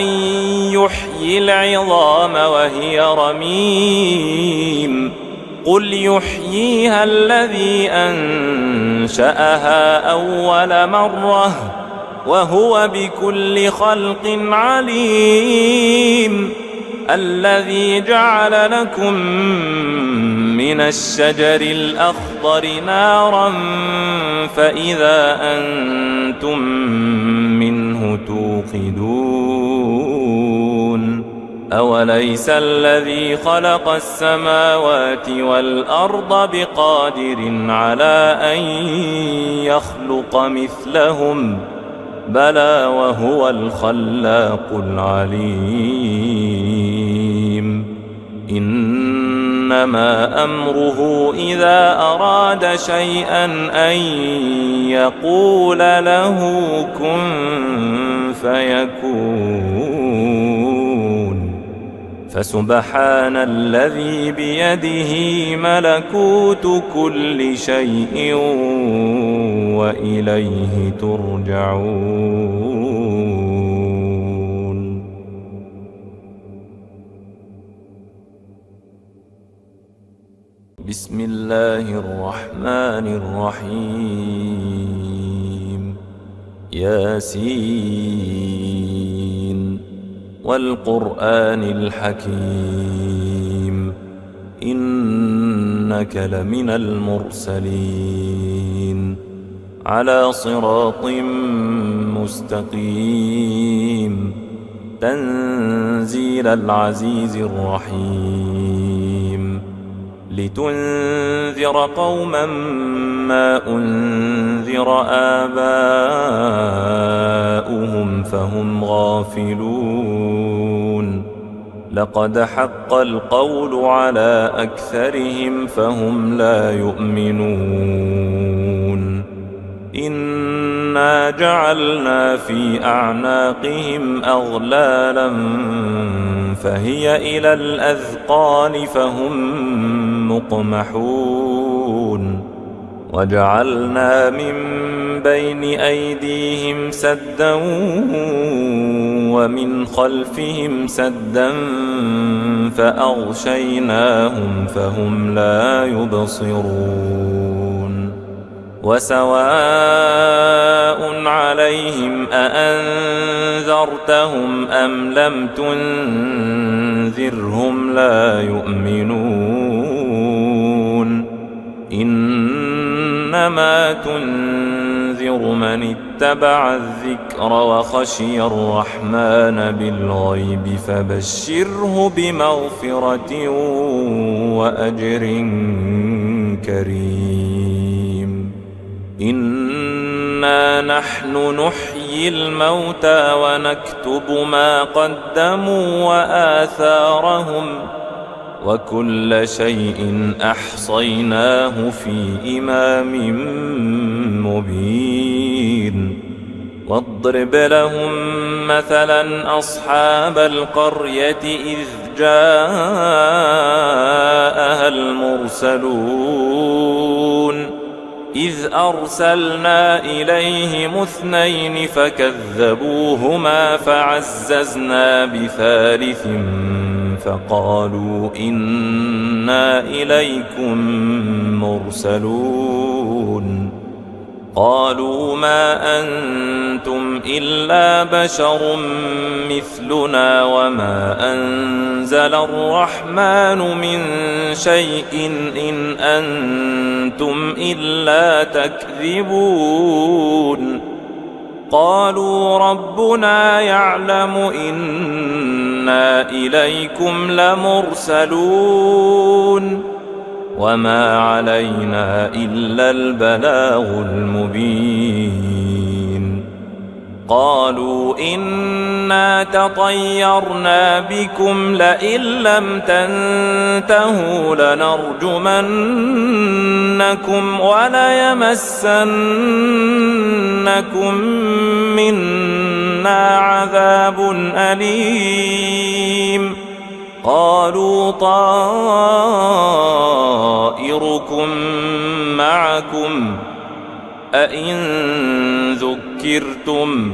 يحيي العظام وهي رميم قل يحييها الذي أنشأها أول مرة وهو بكل خلق عليم الذي جعل لكم من الشجر الأخضر نارا فإذا أنتم منه توقدون أوليس الذي خلق السماوات والأرض بقادر على أن يخلق مثلهم بلى وهو الخلاق العليم إنما أمره إذا أراد شيئا أن يقول له كن فيكون فسبحان الذي بيده ملكوت كل شيء وإليه ترجعون. بسم الله الرحمن الرحيم ياسين والقرآن الحكيم إنك لمن المرسلين على صراط مستقيم تنزيل العزيز الرحيم لتنذر قوما ما أنذر آباؤهم فهم غافلون لقد حق القول على أكثرهم فهم لا يؤمنون إنا جعلنا في أعناقهم أغلالا فهي إلى الأذقان فهم مقمحون وجعلنا من بين أيديهم سدا ومن خلفهم سدا فأغشيناهم فهم لا يبصرون وسواء عليهم أأنذرتهم أم لم تنذرهم لا يؤمنون إنما تنذر من اتبع الذكر وخشي الرحمن بالغيب فبشره بمغفرة وأجر كريم إنا نحن نحيي الموتى ونكتب ما قدموا وآثارهم وكل شيء أحصيناه في إمام مبين واضرب لهم مثلا أصحاب القرية إذ جاءها المرسلون إذ أرسلنا إليهم اثنين فكذبوهما فعززنا بثالث فقالوا إنا إليكم مرسلون قالوا ما أنتم إلا بشر مثلنا وما أنزل الرحمن من شيء إن أنتم إلا تكذبون قالوا ربنا يعلم إنا إليكم لمرسلون وما علينا إلا البلاغ المبين قالوا إنا تطيرنا بكم لئن لم تنتهوا لنرجمنكم وليمسنكم منا عذاب أليم قالوا طائركم معكم أئن ذكرتم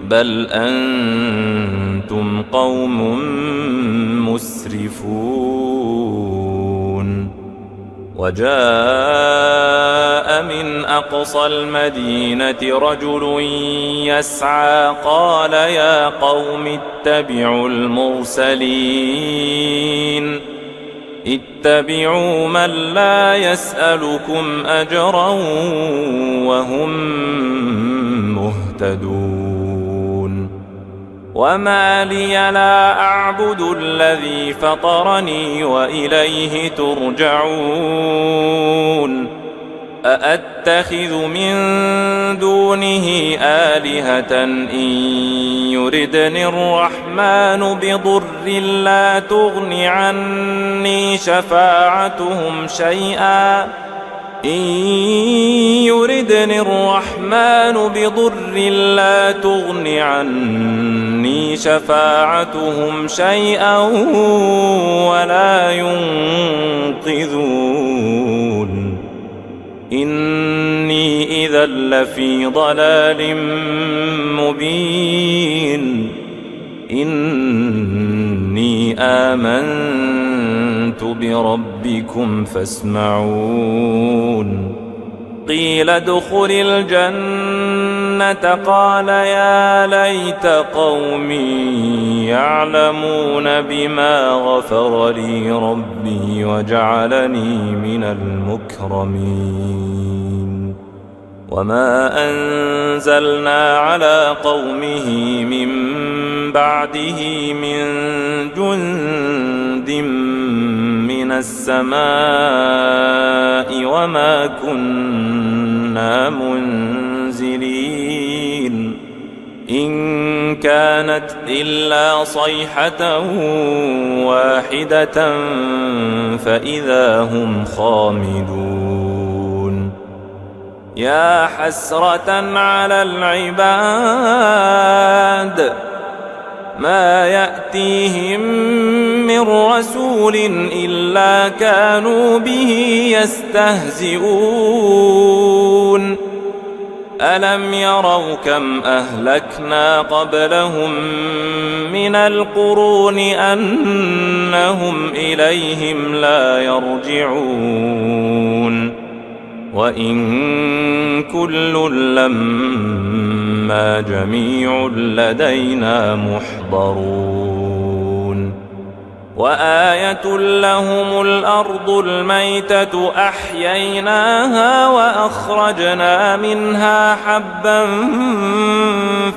بل أنتم قوم مسرفون وجاء من أقصى المدينة رجل يسعى قال يا قوم اتبعوا المرسلين اتبعوا من لا يسألكم أجرا وهم مهتدون وما لي لا أعبد الذي فطرني وإليه ترجعون أأتخذ من دونه آلهة إن يردني الرحمن بضر لا تغن عني شفاعتهم شيئا إن يردني الرحمن بضر لا تغن عني شفاعتهم شيئا ولا ينقذون إني إذا لفي ضلال مبين إني آمنت بربكم فاسمعون قيل ادخل الجنة قال يا ليت قومي يعلمون بما غفر لي ربي وجعلني من المكرمين وما أنزلنا على قومه من بعده من جند من السماء وما كنا منزلين إن كانت إلا صيحة واحدة فإذا هم خامدون يا حسرة على العباد ما يأتيهم من رسول إلا كانوا به يستهزئون ألم يروا كم أهلكنا قبلهم من القرون أنهم إليهم لا يرجعون وإن كل لما جميع لدينا محضرون وآية لهم الأرض الميتة أحييناها وأخرجنا منها حبا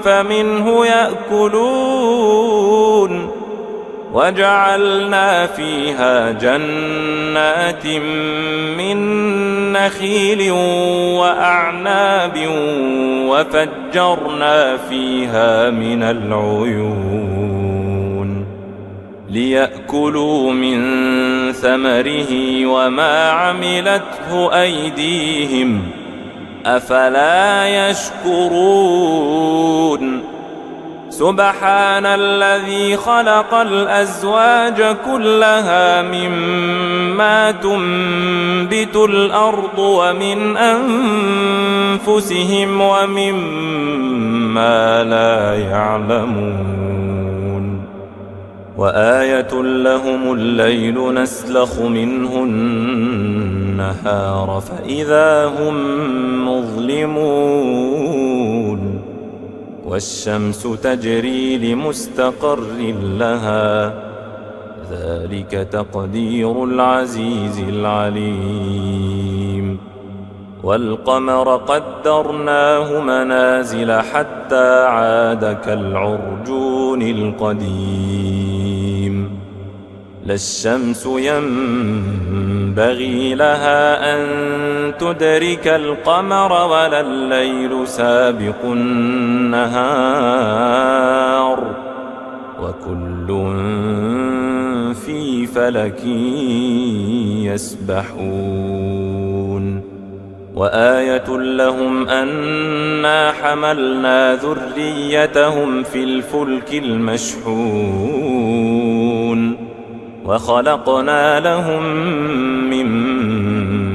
فمنه يأكلون وجعلنا فيها جنات من نخيل وأعناب وفجرنا فيها من العيون ليأكلوا من ثمره وما عملته أيديهم أفلا يشكرون سبحان الذي خلق الأزواج كلها مما تنبت الأرض ومن أنفسهم ومما لا يعلمون وآية لهم الليل نسلخ منه النهار فإذا هم مظلمون والشمس تجري لمستقر لها ذلك تقدير العزيز العليم والقمر قدرناه منازل حتى عاد كالعرجون القديم لا الشمس ينبغي لها أن تدرك القمر ولا الليل سابق النهار وكل في فلك يسبحون وآية لهم أنا حملنا ذريتهم في الفلك المشحون وخلقنا لهم من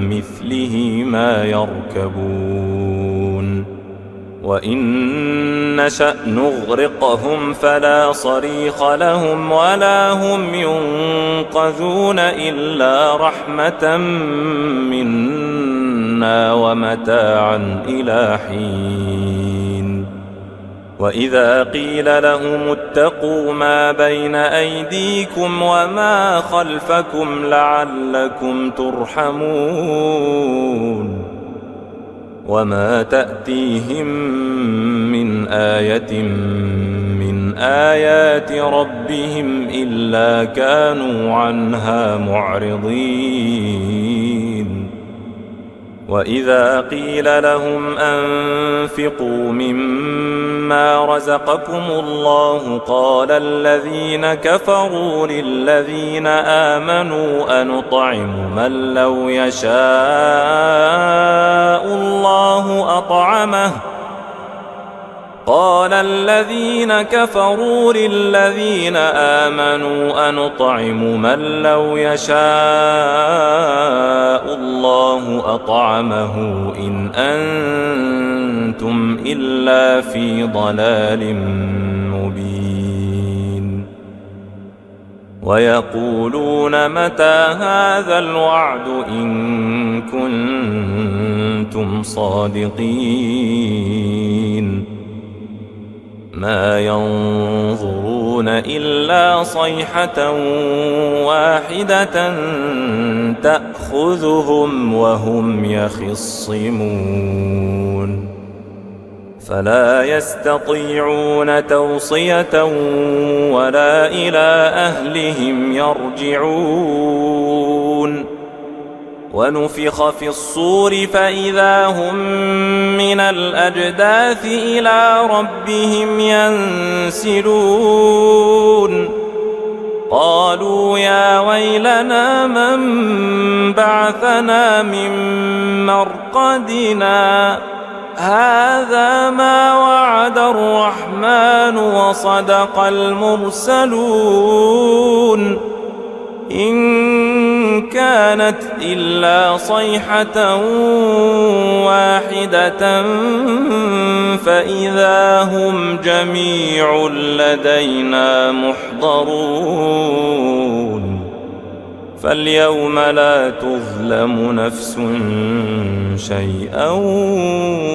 مثله ما يركبون وإن نشأ نغرقهم فلا صريخ لهم ولا هم ينقذون إلا رحمة منا ومتاعا إلى حين وإذا قيل لهم اتقوا ما بين أيديكم وما خلفكم لعلكم ترحمون وما تأتيهم من آية من آيات ربهم إلا كانوا عنها معرضين وإذا قيل لهم أنفقوا مما رزقكم الله قال الذين كفروا للذين آمنوا أنطعم من لو يشاء الله أطعمه قال الذين كفروا للذين آمنوا أنطعم من لو يشاء الله أطعمه إن أنتم إلا في ضلال مبين ويقولون متى هذا الوعد إن كنتم صادقين ما ينظرون إلا صيحة واحدة تأخذهم وهم يخصمون فلا يستطيعون توصية ولا إلى أهلهم يرجعون ونفخ في الصور فإذا هم من الأجداث إلى ربهم ينسلون قالوا يا ويلنا من بعثنا من مرقدنا هذا ما وعد الرحمن وصدق المرسلون إن كانت إلا صيحة واحدة فإذا هم جميع لدينا محضرون فاليوم لا تظلم نفس شيئا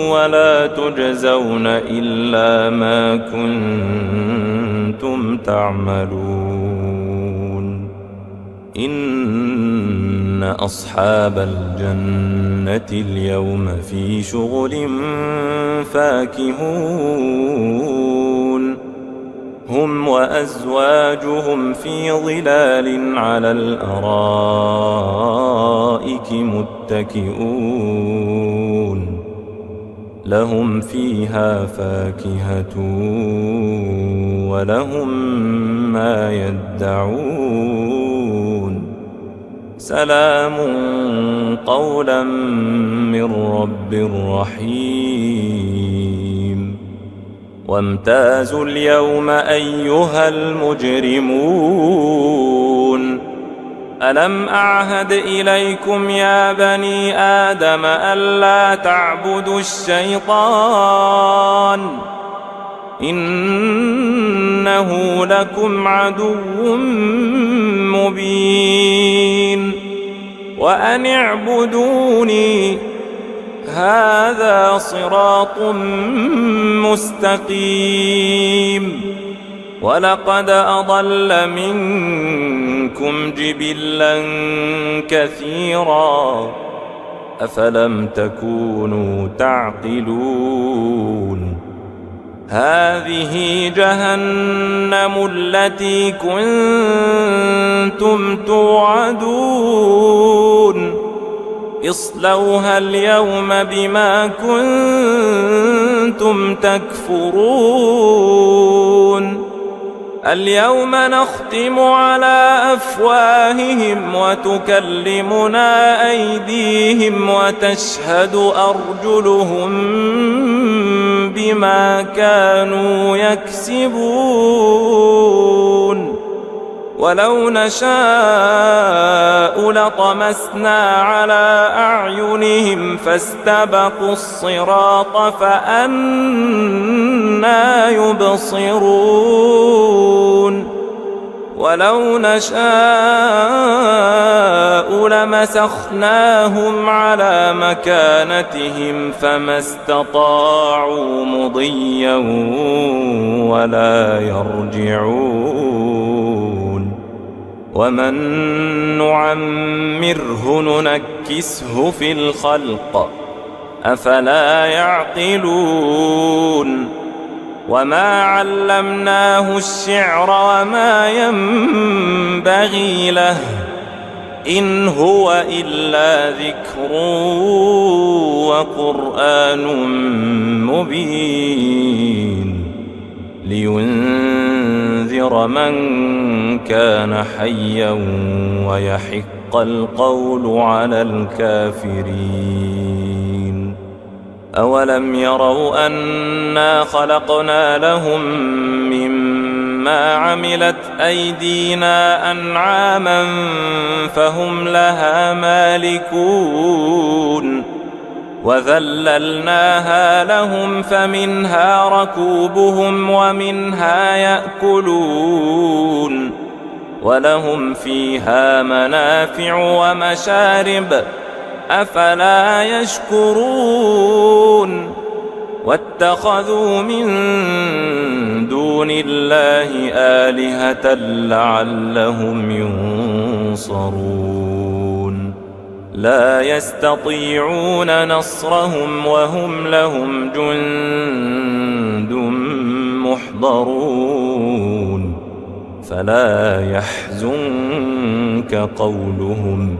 ولا تجزون إلا ما كنتم تعملون إن أصحاب الجنة اليوم في شغل فاكهون هم وأزواجهم في ظلال على الأرائك متكئون لهم فيها فاكهة ولهم ما يدعون سلام قولا من رب رحيم وامتازوا اليوم أيها المجرمون ألم أعهد إليكم يا بني آدم ألا تعبدوا الشيطان إنه لكم عدو مبين وأن اعبدوني هذا صراط مستقيم. ولقد أضل منكم جبلا كثيرا أفلم تكونوا تعقلون. هذه جهنم التي كنتم توعدون اصلوها اليوم بما كنتم تكفرون. اليوم نختم على أفواههم وتكلمنا أيديهم وتشهد أرجلهم بما كانوا يكسبون. ولو نشاء لطمسنا على أعينهم فاستبقوا الصراط فأنى يبصرون. ولو نشاء لمسخناهم على مكانتهم فما استطاعوا مضيا ولا يرجعون. ومن نعمره ننكسه في الخلق أفلا يعقلون. وما علمناه الشعر وما ينبغي له إن هو إلا ذكر وقرآن مبين لينذر من كان حيا ويحق القول على الكافرين. أولم يروا أنا خلقنا لهم مما عملت أيدينا أنعاما فهم لها مالكون وذللناها لهم فمنها ركوبهم ومنها يأكلون ولهم فيها منافع ومشارب أفلا يشكرون. واتخذوا من دون الله آلهة لعلهم ينصرون. لا يستطيعون نصرهم وهم لهم جند محضرون. فلا يحزنك قولهم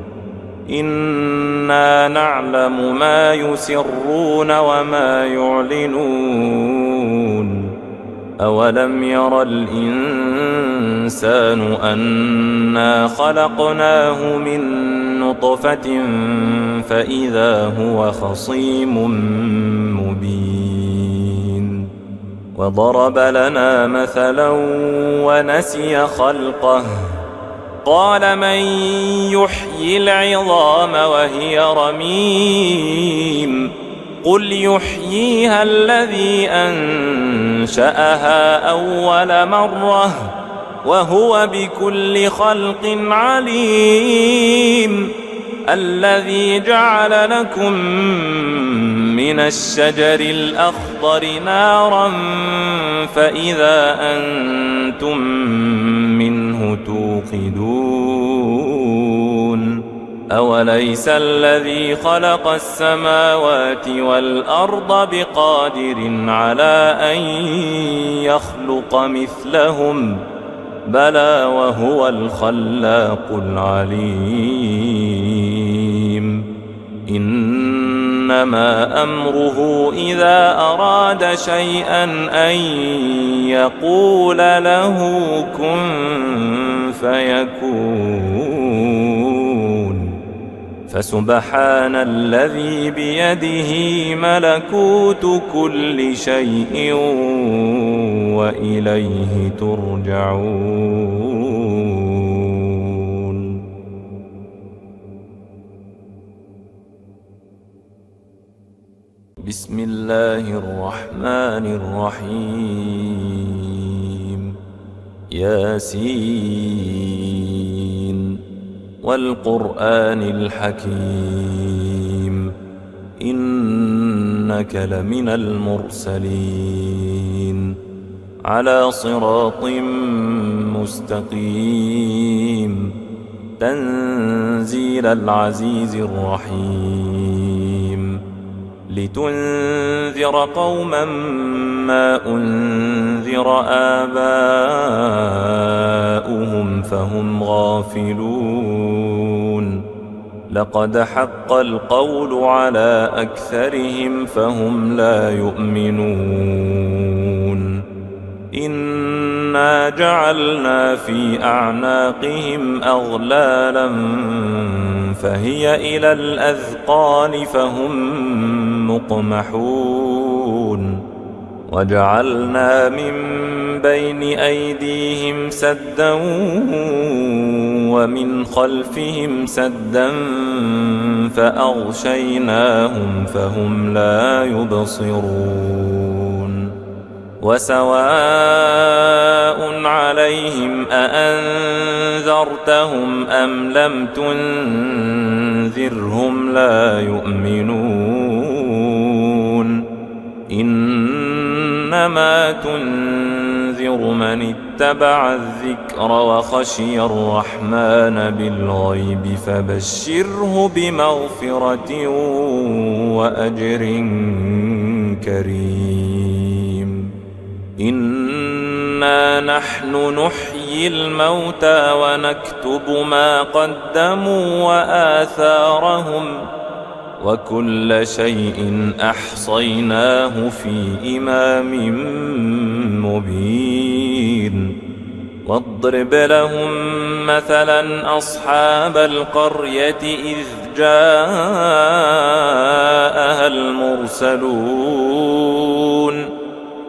إنا نعلم ما يسرون وما يعلنون. أولم ير الإنسان أنا خلقناه من نطفة فإذا هو خصيم مبين. وضرب لنا مثلا ونسي خلقه قال من يحيي العظام وهي رميم قل يحييها الذي أنشأها أول مرة وهو بكل خلق عليم. الذي جعل لكم من الشجر الأخضر نارا فإذا أنتم منه توقدون. أوليس الذي خلق السماوات والأرض بقادر على أن يخلق مثلهم بلى وهو الخلاق العليم. إنما أمره إذا أراد شيئا أن يقول له كن فيكون. فسبحان الذي بيده ملكوت كل شيء وإليه ترجعون. بسم الله الرحمن الرحيم. ياسين والقرآن الحكيم إنك لمن المرسلين على صراط مستقيم تنزيل العزيز الرحيم لتنذر قوما ما أنذر آباؤهم فهم غافلون لقد حق القول على أكثرهم فهم لا يؤمنون إنا جعلنا في أعناقهم أغلالا فهي إلى الأذقان فهم مقمحون وجعلنا من بين أيديهم سدا ومن خلفهم سدا فأغشيناهم فهم لا يبصرون وسواء عليهم أأنذرتهم أم لم تنذرهم لا يؤمنون إنما تنذر من اتبع الذكر وخشي الرحمن بالغيب فبشره بمغفرة وأجر كريم إنا نحن نحيي الموتى ونكتب ما قدموا وآثارهم وكل شيء أحصيناه في إمام مبين واضرب لهم مثلا أصحاب القرية إذ جاءها المرسلون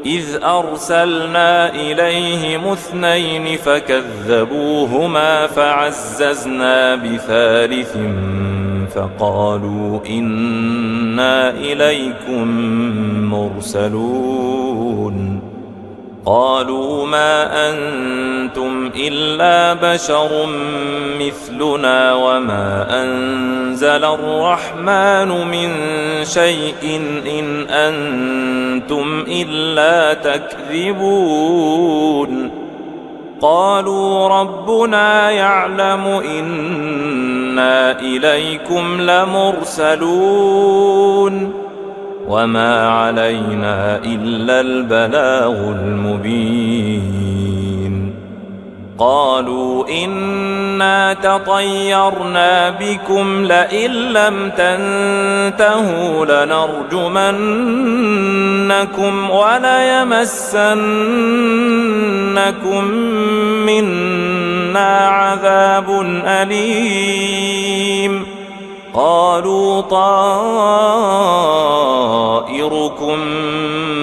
إذ أرسلنا إليهم اثنين فكذبوهما فعززنا بثالث فقالوا إنا إليكم مرسلون قالوا ما أنتم إلا بشر مثلنا وما أنزل الرحمن من شيء إن أنتم إلا تكذبون قالوا ربنا يعلم إنا إليكم لمرسلون وما علينا إلا البلاغ المبين قالوا إنا تطيرنا بكم لئن لم تنتهوا لنرجمنكم وليمسنكم منا عذاب أليم قالوا طائركم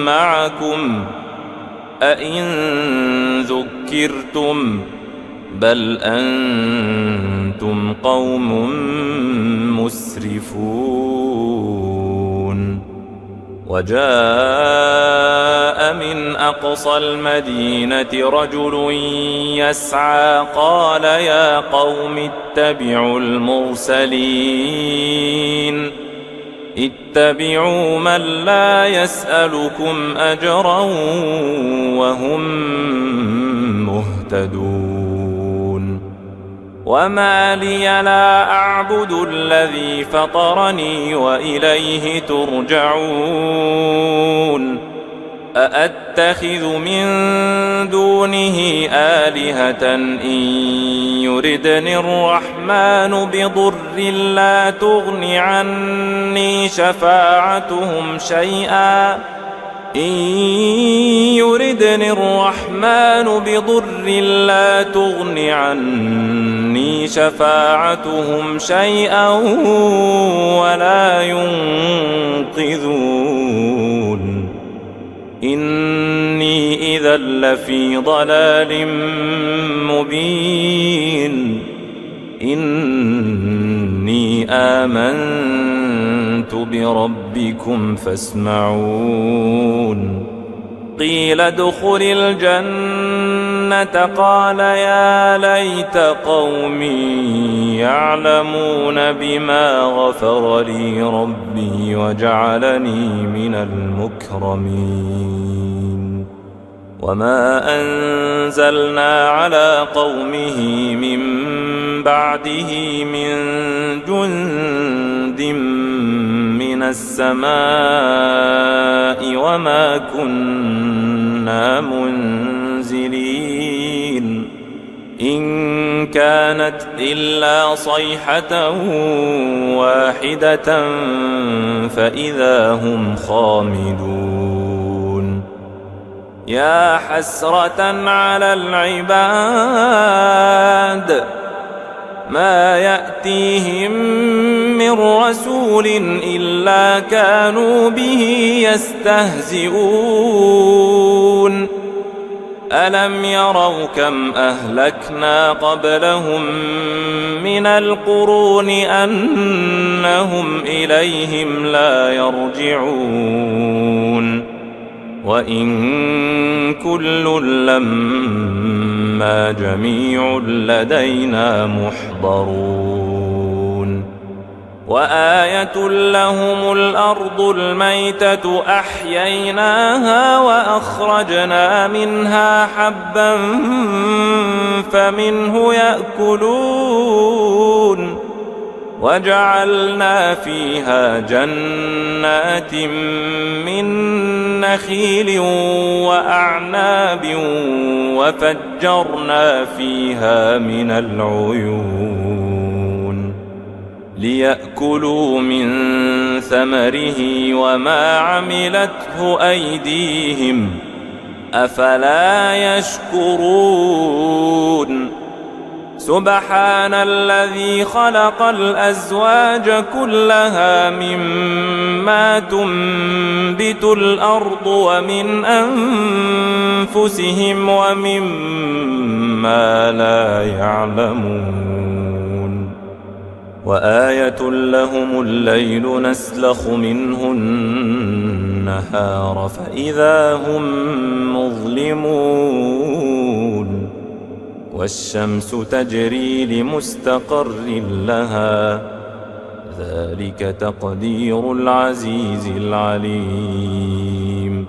معكم أئن ذكرتم بل أنتم قوم مسرفون وجاء من أقصى المدينة رجل يسعى قال يا قوم اتبعوا المرسلين اتبعوا من لا يسألكم أجرا وهم مهتدون وما لي لا أعبد الذي فطرني وإليه ترجعون أأتخذ من دونه آلهة إن يردني الرحمن بضر لا تغن عني شفاعتهم شيئا إن يردني الرحمن بضر لا تغن عني شفاعتهم شيئا ولا ينقذون إني إذا لفي ضلال مبين إني آمنت بربكم فاسمعون قيل ادخل الجنة قال يا ليت قومي يعلمون بما غفر لي ربي وجعلني من المكرمين وما أنزلنا على قومه من بعده من جند من السماء وما كنا منزلين إن كانت إلا صيحة واحدة فإذا هم خامدون يا حسرة على العباد ما يأتيهم من رسول إلا كانوا به يستهزئون ألم يروا كم أهلكنا قبلهم من القرون أنهم إليهم لا يرجعون وإن كل لما جميع لدينا محضرون وآية لهم الأرض الميتة أحييناها وأخرجنا منها حبا فمنه يأكلون وجعلنا فيها جنات من نخيل وأعناب وفجرنا فيها من العيون ليأكلوا من ثمره وما عملته أيديهم أفلا يشكرون سبحان الذي خلق الأزواج كلها مما تنبت الأرض ومن أنفسهم ومما لا يعلمون وآية لهم الليل نسلخ منه النهار فإذا هم مظلمون والشمس تجري لمستقر لها ذلك تقدير العزيز العليم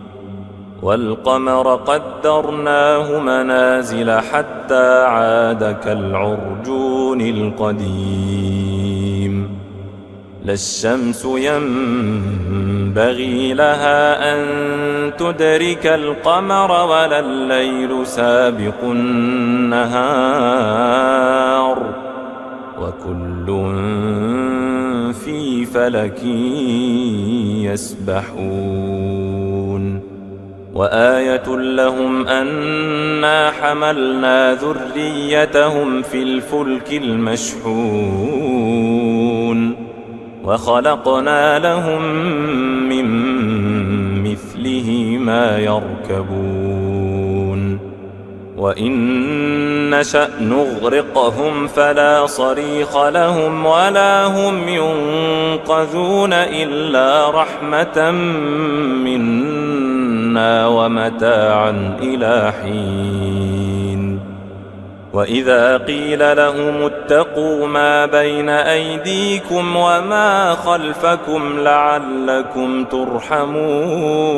والقمر قدرناه منازل حتى عاد كالعرجون القديم لا الشمس ينبغي لها أن تدرك القمر ولا الليل سابق النهار وكل في فلك يسبحون وآية لهم أنا حملنا ذريتهم في الفلك المشحون وخلقنا لهم من مثله ما يركبون وإن نشأ نغرقهم فلا صريخ لهم ولا هم ينقذون إلا رحمة منا ومتاعا إلى حين وإذا قيل لهم اتقوا ما بين أيديكم وما خلفكم لعلكم ترحمون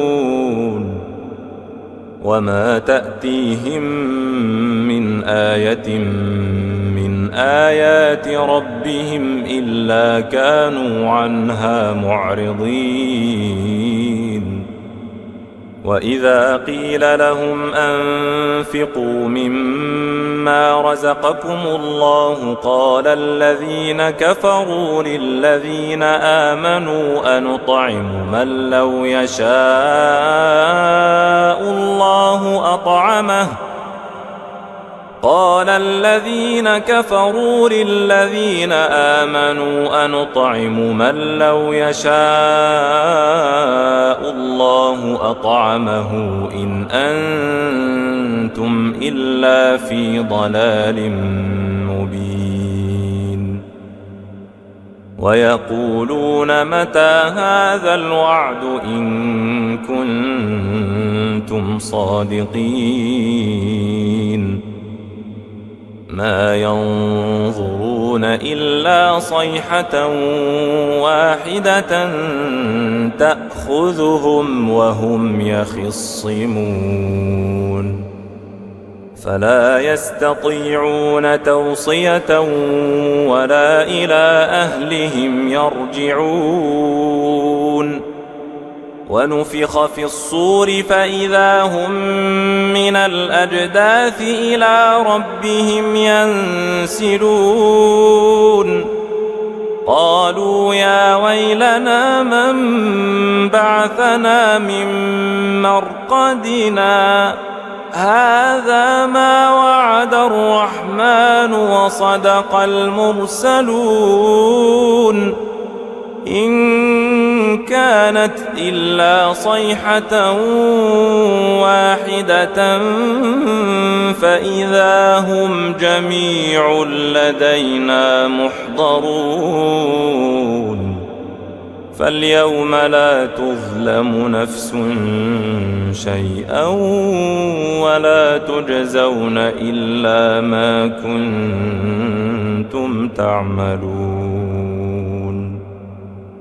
وما تأتيهم من آية من آيات ربهم إلا كانوا عنها معرضين وإذا قيل لهم أنفقوا مما رزقكم الله قال الذين كفروا للذين آمنوا أنطعم من لو يشاء الله أطعمه قال الذين كفروا للذين آمنوا أنطعم من لو يشاء الله أطعمه إن أنتم إلا في ضلال مبين ويقولون متى هذا الوعد إن كنتم صادقين ما ينظرون إلا صيحة واحدة تأخذهم وهم يخصمون فلا يستطيعون توصية ولا إلى أهلهم يرجعون ونفخ في الصور فإذا هم من الأجداث إلى ربهم ينسلون قالوا يا ويلنا من بعثنا من مرقدنا هذا ما وعد الرحمن وصدق المرسلون إن كانت إلا صيحة واحدة فإذا هم جميع لدينا محضرون فاليوم لا تظلم نفس شيئا ولا تجزون إلا ما كنتم تعملون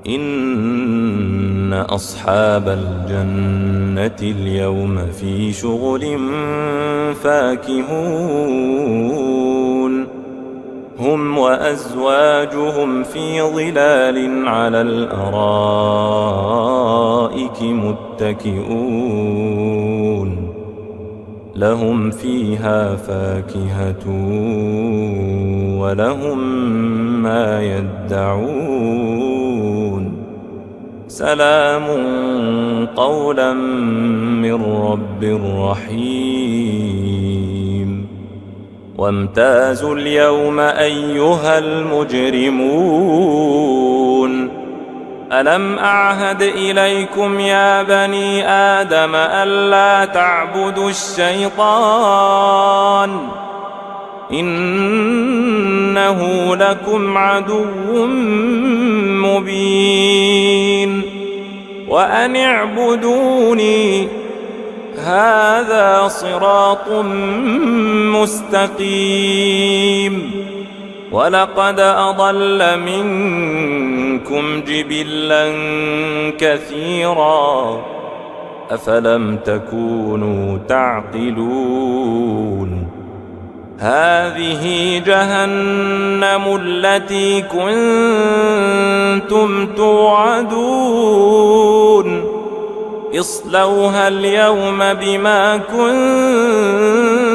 إن أصحاب الجنة اليوم في شغل فاكهون هم وأزواجهم في ظلال على الأرائك متكئون لهم فيها فاكهة ولهم ما يدعون سلام قولا من رب رحيم وامتازوا اليوم أيها المجرمون ألم أعهد إليكم يا بني آدم ألا تعبدوا الشيطان إنه لكم عدو مبين وأن اعبدوني هذا صراط مستقيم ولقد أضل منكم جبلا كثيرا أفلم تكونوا تعقلون هذه جهنم التي كنتم توعدون اصلوها اليوم بما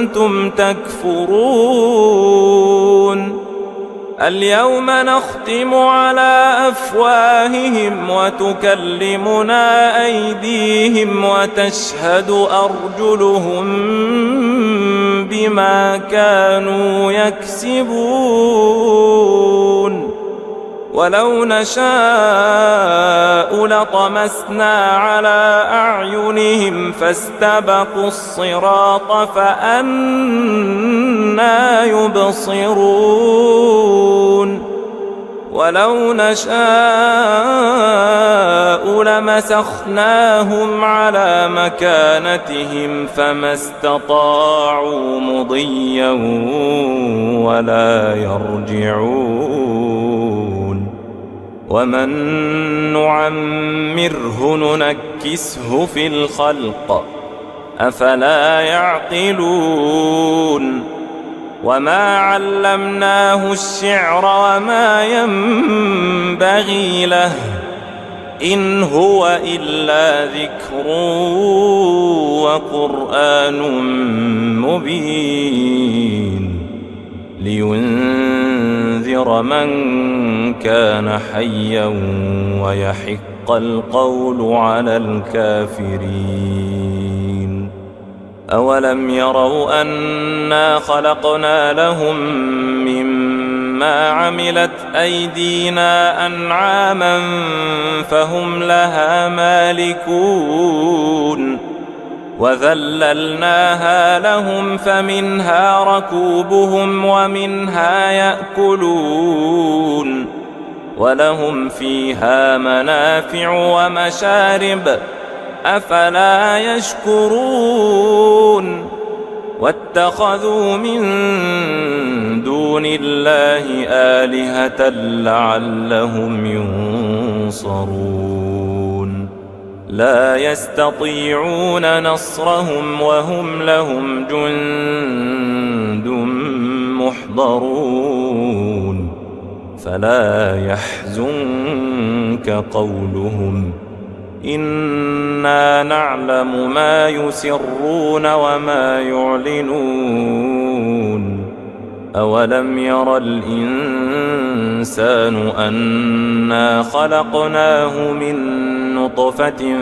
كنتم تكفرون اليوم نختم على أفواههم وتكلمنا أيديهم وتشهد أرجلهم بما كانوا يكسبون ولو نشاء لطمسنا على أعينهم فاستبقوا الصراط فأنى يبصرون ولو نشاء لمسخناهم على مكانتهم فما استطاعوا مضيا ولا يرجعون ومن نعمره ننكسه في الخلق أفلا يعقلون وما علمناه الشعر وما ينبغي له إن هو إلا ذكر وقرآن مبين لينذر من كان حيا ويحق القول على الكافرين أولم يروا أنا خلقنا لهم مما عملت أيدينا أنعاما فهم لها مالكون وذللناها لهم فمنها ركوبهم ومنها يأكلون ولهم فيها منافع ومشارب أفلا يشكرون واتخذوا من دون الله آلهة لعلهم ينصرون لا يستطيعون نصرهم وهم لهم جند محضرون فلا يحزنك قولهم إنا نعلم ما يسرون وما يعلنون أولم ير الإنسان أنا خلقناه من نطفة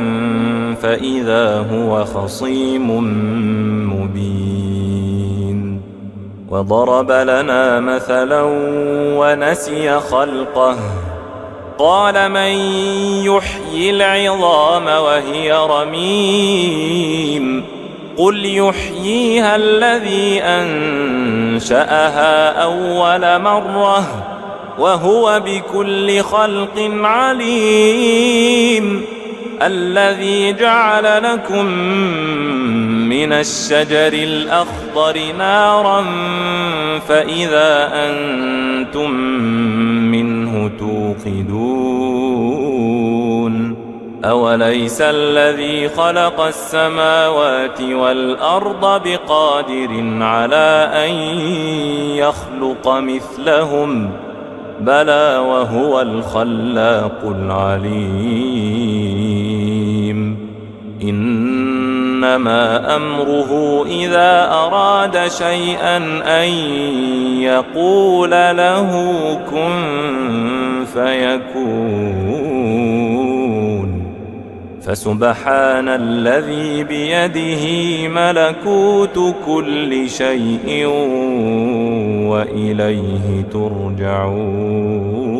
فإذا هو خصيم مبين وضرب لنا مثلا ونسي خلقه قال من يحيي العظام وهي رميم قل يحييها الذي أنشأها أول مرة وهو بكل خلق عليم الذي جعل لكم من الشجر الأخضر نارا فإذا أنتم منه توقدون أوليس الذي خلق السماوات والأرض بقادر على أن يخلق مثلهم بلى وهو الخلاق العليم إنما أمره إذا أراد شيئا أن يقول له كن فيكون فسبحان الذي بيده ملكوت كل شيء وإليه ترجعون